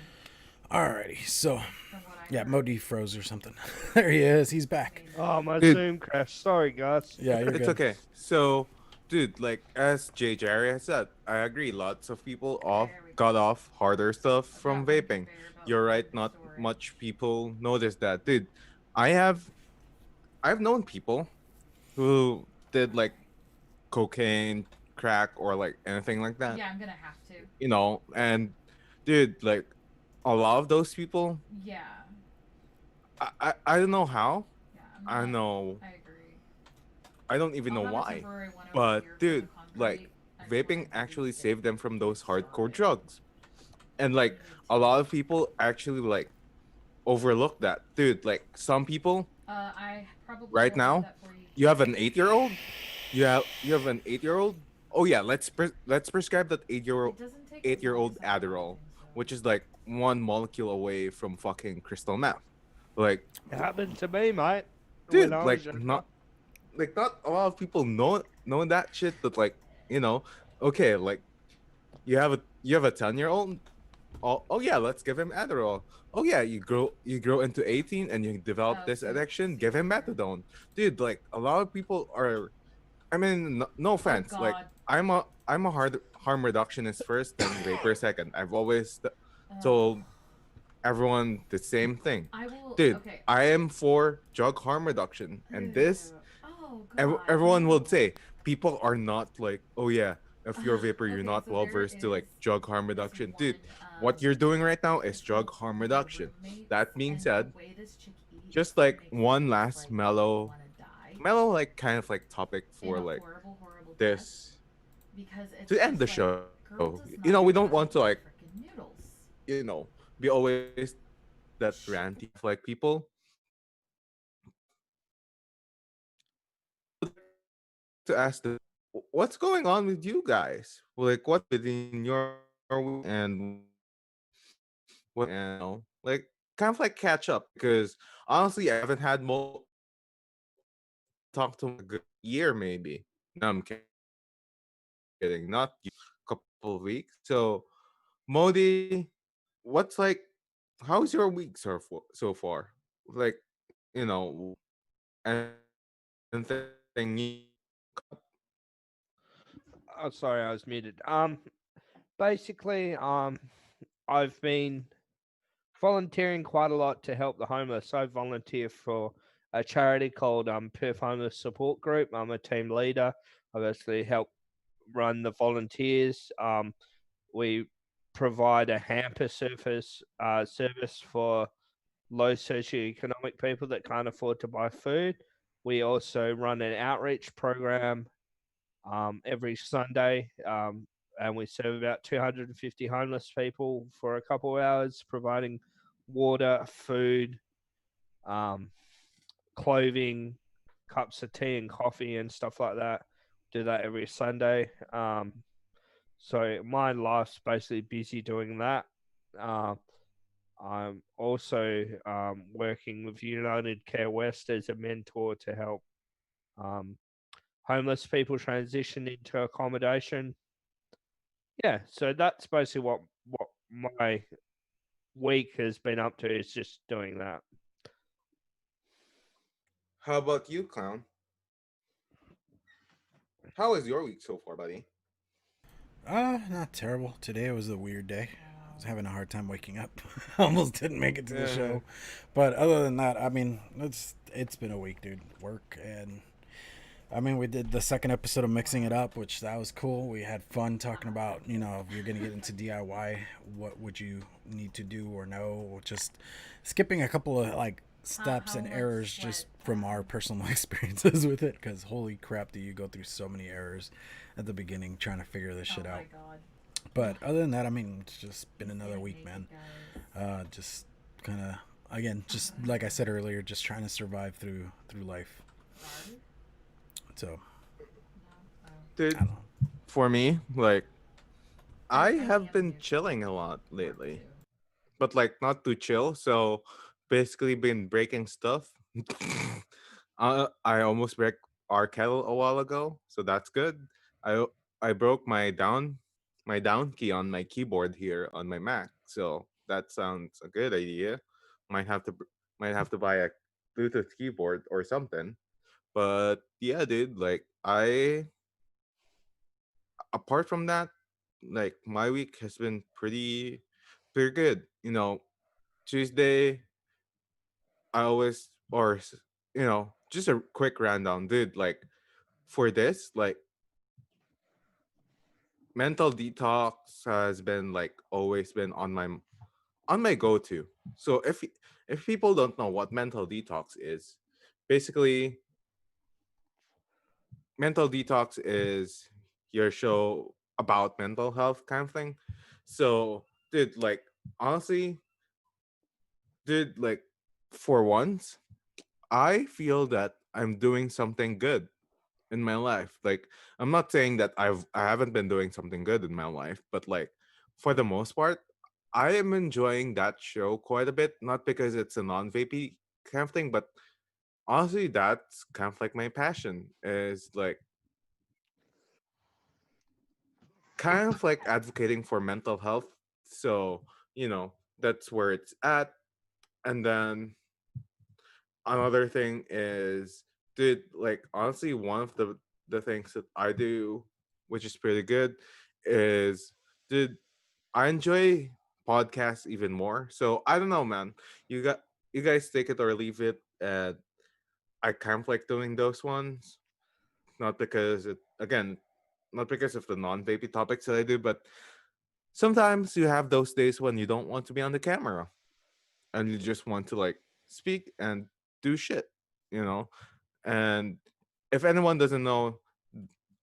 Alrighty, so From what I yeah, heard. Modi froze or something. There he is. He's back. Oh, my Dude. Zoom crashed. Sorry, guys. Yeah, you're It's good. okay. So, dude, like as Jay Jerry has said, I agree. Lots of people There we go. got off harder stuff I've from got one vaping. conveyor belt You're right. for Not storage. much people notice that, dude. I have I've known people who did like cocaine, crack, or like anything like that. Yeah, I'm gonna have to. And dude, like a lot of those people, Yeah. I don't know how. Yeah. I know I agree. I don't even I'll know have a why. temporary one over But here for dude, the concrete like until I vaping do actually get saved them from those hardcore started. drugs. And like a lot of people actually like overlook that. Dude, like some people I probably right will have now, that for you. you have an 8-year-old? You have an 8-year-old? Oh yeah, let's prescribe that 8-year-old It doesn't take as long 8-year-old as I thought Adderall, things would. which is like one molecule away from fucking crystal meth. Like, It happened to me, mate. When dude, I was younger. not a lot of people know that shit, but like, okay, like you have a 10-year-old. Oh yeah, let's give him Adderall. Oh yeah, you grow into 18 and you develop this addiction. Give him methadone, dude. Like a lot of people are. I mean, no offense. Like God. I'm a harm reductionist first, then vapor second. I've always told everyone the same thing, I will. dude. Okay. I am for drug harm reduction, and this Oh God. everyone no. will say people are not like, oh yeah, if you're a vapor, you're Okay, not so well there versed to like is drug harm this reduction, one, dude. What you're doing right now is this drug with harm my reduction. roommates, That being and said, the way this chick eats just like makes me one just, last like, mellow, wanna die like kind of like topic in for a like horrible death, this because it's to end just the like, show. girl does We not don't have want to like freaking noodles. be always that ranty of like people. To ask the what's going on with you guys? Like what's within your week and what like kind of like catch up because honestly I haven't had more talk to a good year maybe. No, I'm kidding, not you, couple of weeks. So Modi, what's like how's your week so far? Like, you know, anything new? Oh, sorry, I was muted. Basically, I've been volunteering quite a lot to help the homeless. I volunteer for a charity called Perth Homeless Support Group. I'm a team leader. I've actually helped run the volunteers. We provide a hamper service for low socioeconomic people that can't afford to buy food. We also run an outreach program every Sunday, and we serve about 250 homeless people for a couple of hours, providing water, food, um, clothing, cups of tea and coffee and stuff like that. Do that every Sunday. So my life's basically busy doing that. Uh, I'm also working with United Care West as a mentor to help um, homeless people transition into accommodation. Yeah, so that's basically what my week has been up to, is just doing that. How about you, Clown? How is your week so far, buddy? Not terrible. Today was a weird day. I was having a hard time waking up. Almost didn't make it to the Yeah. show. But other than that, I mean, it's been a week, dude. Work and I mean, we did the second episode of Mixing It Up, which that was cool. We had fun talking about, if you're going to get into DIY, what would you need to do or know? Just skipping a couple of like steps How and much errors just sweat, from our personal experiences with it. Because holy crap, do you go through so many errors at the beginning trying to figure this shit oh out. my god. But other than that, I mean, it's just been another Get week, man. naked, guys. Just kind of, again, just like I said earlier, just trying to survive through life. Sorry? So No? I Dude, don't know. for me, like, I I have am been here chilling a for lot work lately, too. but like not too chill. So basically, been breaking stuff. I almost broke our kettle a while ago, so that's good. I broke my down key on my keyboard here on my Mac, so that sounds a good idea. Might have to might have to buy a Bluetooth keyboard or something. But yeah, dude, like I apart from that, like my week has been pretty good. Tuesday I always just a quick rundown, dude. Like for this, like mental detox has been like always been on my go to. So if people don't know what mental detox is, basically mental detox is your show about mental health kind of thing. So, dude, like honestly, dude, like for once, I feel that I'm doing something good in my life. Like I'm not saying that I haven't been doing something good in my life, but like for the most part, I am enjoying that show quite a bit. Not because it's a non-vapey kind of thing, but honestly, that's kind of like my passion. Is like kind of like advocating for mental health. So, that's where it's at. And then another thing is, dude, like honestly, one of the things that I do, which is pretty good, is, dude, I enjoy podcasts even more. So I don't know, man. You guys take it or leave it. I kind of like doing those ones, not because it again, not because of the non-vapey topics that I do, but sometimes you have those days when you don't want to be on the camera and you just want to like speak and do shit, you know? And if anyone doesn't know,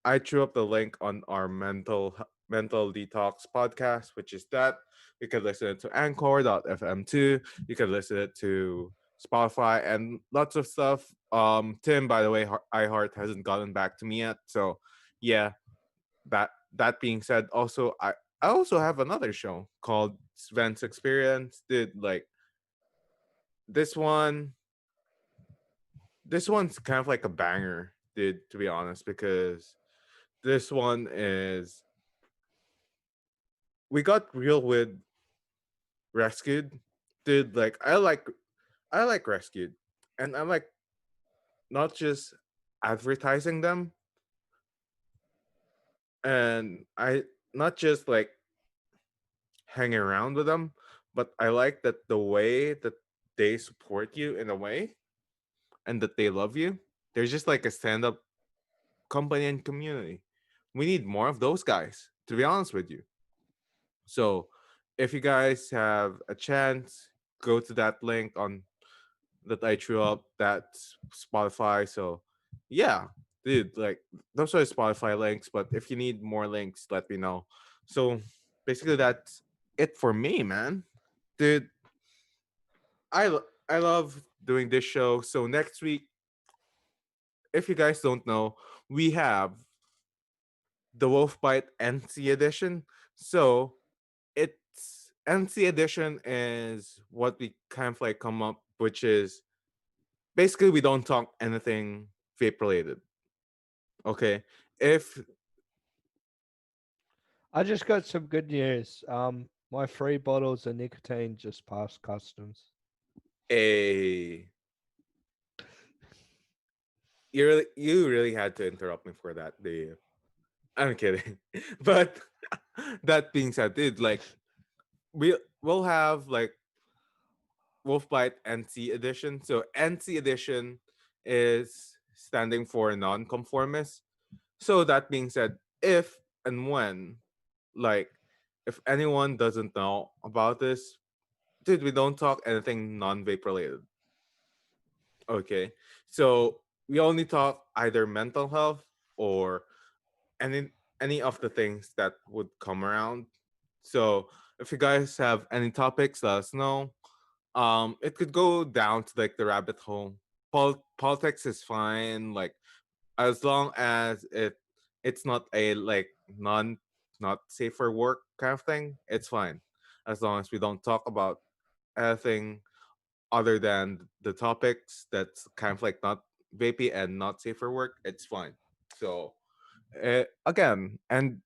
I threw up the link on our mental detox podcast, which is that you can listen it to Anchor.fm too. You can listen it to Spotify and lots of stuff. Tim, by the way, iHeart hasn't gotten back to me yet. So yeah, that being said, also I also have another show called Sven's Experience. Did like this one this one's kind of like a banger, dude, to be honest, because this one is we got real with Rescued. Dude, like I like Rescued. And I like not just advertising them and I not just like hanging around with them, but I like that the way that they support you in a way and that they love you. They're just like a stand-up company and community. We need more of those guys, to be honest with you. So if you guys have a chance, go to that link on that I threw up. That's Spotify. So yeah. dude, like those are Spotify links. But if you need more links, let me know. So basically, that's it for me, man. Dude, I love doing this show. So next week, if you guys don't know, we have the Wolfbite NC edition. So it's NC edition is what we kind of like come up, which is basically we don't talk anything vape related. Okay. If I just got some good news. My 3 bottles of nicotine just passed customs. a you really had to interrupt me for that, do you? I'm kidding. But that being said, dude, like we'll have like Wolfbite NC edition. So NC edition is standing for non-conformist. So that being said, if and when, like, if anyone doesn't know about this, dude, we don't talk anything non-vape related. Okay, so we only talk either mental health or any any of the things that would come around. So if you guys have any topics, let us know. It could go down to like the rabbit hole. Politics is fine, like as long as it's not a like not safe for work kind of thing. It's fine as long as we don't talk about anything other than the topics that's kind of like not vapey and not safe for work. It's fine. So again, and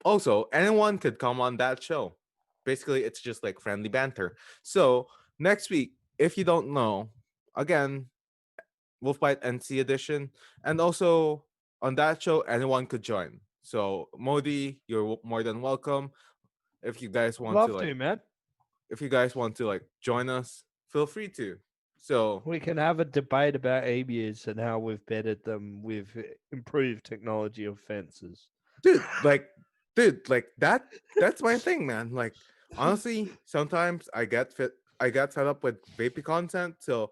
also anyone could come on that show. Basically, it's just like friendly banter. So next week, if you don't know, again, Wolfbite NC edition, and also on that show, anyone could join. So Modi, you're more than welcome. If you guys want to Love like, to, man. if you guys want to like join us, feel free to. So, We can have a debate about emus and how we've bettered them with improved technology of fences. dude, like, dude, like that. That's my thing, man. Like, honestly, sometimes I get fed up with vapey content. So,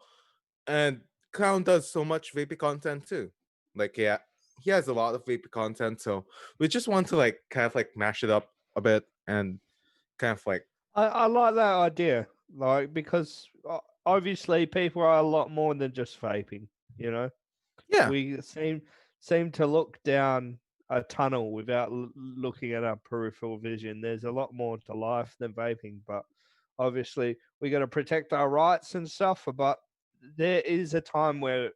and Clown does so much vapey content too. Like, yeah, he has a lot of vapey content. So we just want to like kind of like mash it up a bit and kind of like, I like that idea, like because obviously people are a lot more than just vaping. You know, yeah, we seem to look down a tunnel without looking at our peripheral vision. There's a lot more to life than vaping, but obviously we got to protect our rights and stuff. But there is a time where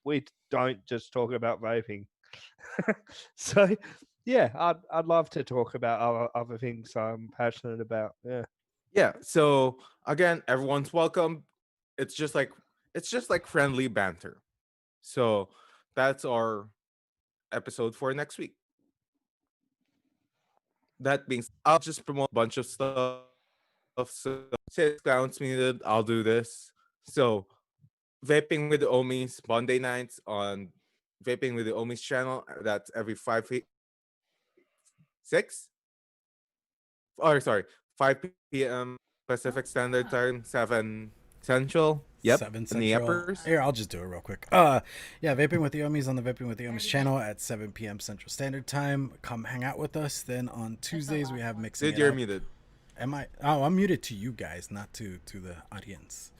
we don't just talk about vaping. So yeah, I'd love to talk about other things I'm passionate about. Yeah. yeah. So again, everyone's welcome. It's just like friendly banter. So that's our episode for next week. That being said, I'll just promote a bunch of stuff. So since Clown's muted, I'll do this. So vaping with the Ohmies Monday nights on vaping with the Ohmies channel. That's every 6 or sorry 5 p.m. Pacific Standard Time, 7 Central. Yep, 7 in the Central. uppers. Here, I'll just do it real quick. Yeah, Vaping with the Ohmies on the Vaping with the Ohmies channel at 7 p.m. Central Standard Time. Come hang out with us. Then on Tuesdays we have Mixing Dude, It you're Up. muted. Am I? Oh, I'm muted to you guys, not to the audience.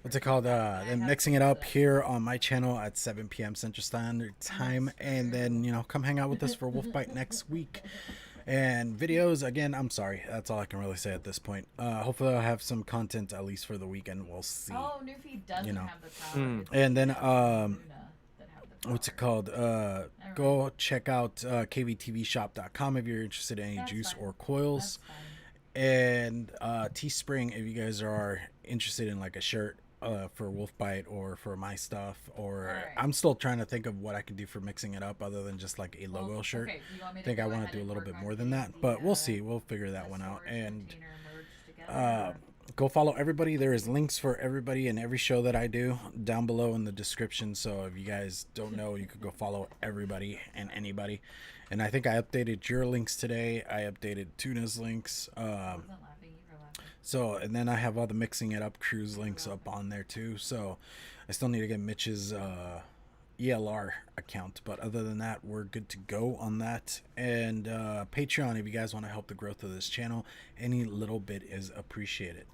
What's it called? Then Mixing It Up here on my channel at 7 p.m. Central Standard Time, and then come hang out with us for Wolfbite next week. And videos again. I'm sorry, that's all I can really say at this point. Hopefully, I'll have some content at least for the weekend. We'll see. Oh, Newfie doesn't have the power. It's And then Luna that have the what's it power. called? Go check out kvtvshop.com if you're interested in any That's juice fine. or coils. That's fine. And Teespring if you guys are interested in like a shirt for Wolfbite or for my stuff, or Alright. I'm still trying to think of what I could do for mixing it up other than just like a logo Well, shirt. okay, do you want me I think I go want ahead to do a and little work bit on more than getting that, but the, we'll see. We'll figure that the one out. storage And container merged together, or- go follow everybody. There is links for everybody and every show that I do down below in the description. So if you guys don't know, you could go follow everybody and anybody. And I think I updated your links today. I updated Tuna's links. I wasn't laughing, you were laughing. So, and then I have all the Mixing It Up Cruise links up on there too. So, I still need to get Mitch's ELR account, but other than that, we're good to go on that. And Patreon, if you guys want to help the growth of this channel, any little bit is appreciated.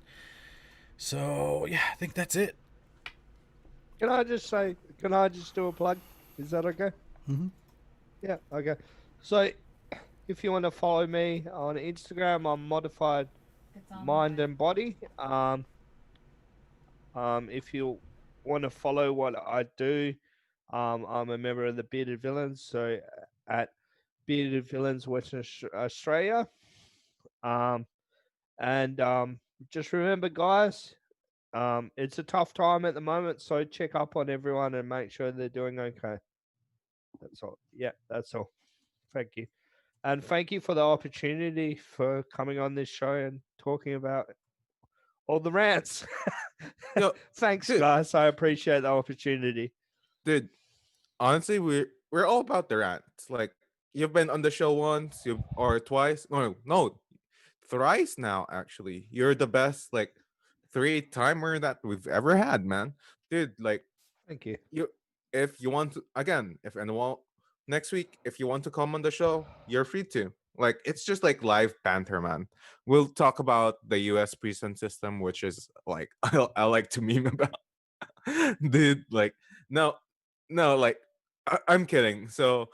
So, yeah, I think that's it. Can I just say? Can I just do a plug? Is that okay? Mm-hmm. Yeah. Okay. So, if you want to follow me on Instagram, I'm Modified It's on the Mind way. and Body. If you want to follow what I do, I'm a member of the Bearded Villains. So at Bearded Villains Western Australia. And just remember, guys, it's a tough time at the moment. So check up on everyone and make sure they're doing okay. That's all. Yeah, that's all. Thank you. And thank you for the opportunity for coming on this show and talking about all the rants. Yo, Thanks, dude, guys. I appreciate the opportunity. dude. Honestly, we're all about the rants. Like you've been on the show once, you or twice. No, thrice now. Actually, you're the best like 3 timer that we've ever had, man. Dude, like Thank you. you, if you want to again, if anyone next week, if you want to come on the show, you're free to. Like it's just like live banter, man. We'll talk about the U.S. prison system, which is like I like to meme about. Dude, like no, no, like I'm kidding. So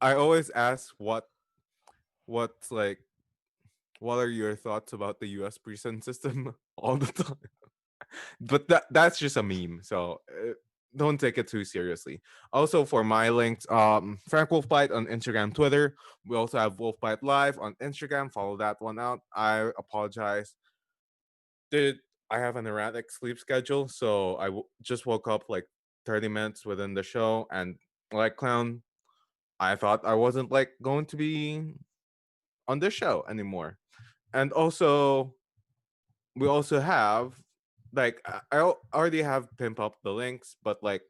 I always ask what's like what are your thoughts about the U.S. prison system all the time. But that's just a meme, so don't take it too seriously. Also, for my links, Frank Wolfbite on Instagram, Twitter. We also have Wolfbite Live on Instagram. Follow that one out. I apologize. Did I have an erratic sleep schedule? So just woke up like 30 minutes within the show, and like clown, I thought I wasn't like going to be on this show anymore. And also, we also have like already have pimp up the links, but like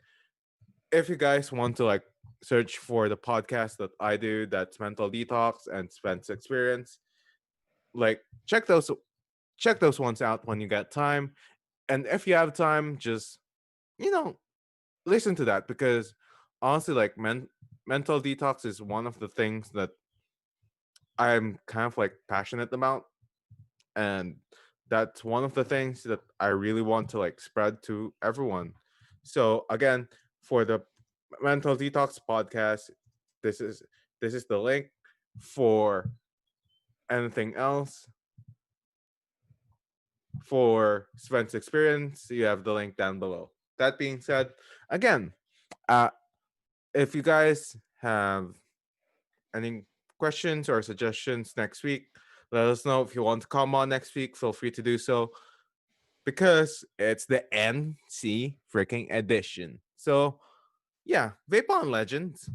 if you guys want to like search for the podcast that I do, that's Mental Detox and Spence Experience, like check those ones out when you get time. And if you have time, just you know listen to that because honestly, like mental detox is one of the things that I'm kind of like passionate about, and that's one of the things that I really want to like spread to everyone. So again, for the mental detox podcast, this is this is the link. For anything else, for Sven's experience, you have the link down below. That being said, again, uh, if you guys have any questions or suggestions next week, let us know. If you want to come on next week, feel free to do so because it's the NC freaking edition. So, yeah, Vape on Legends.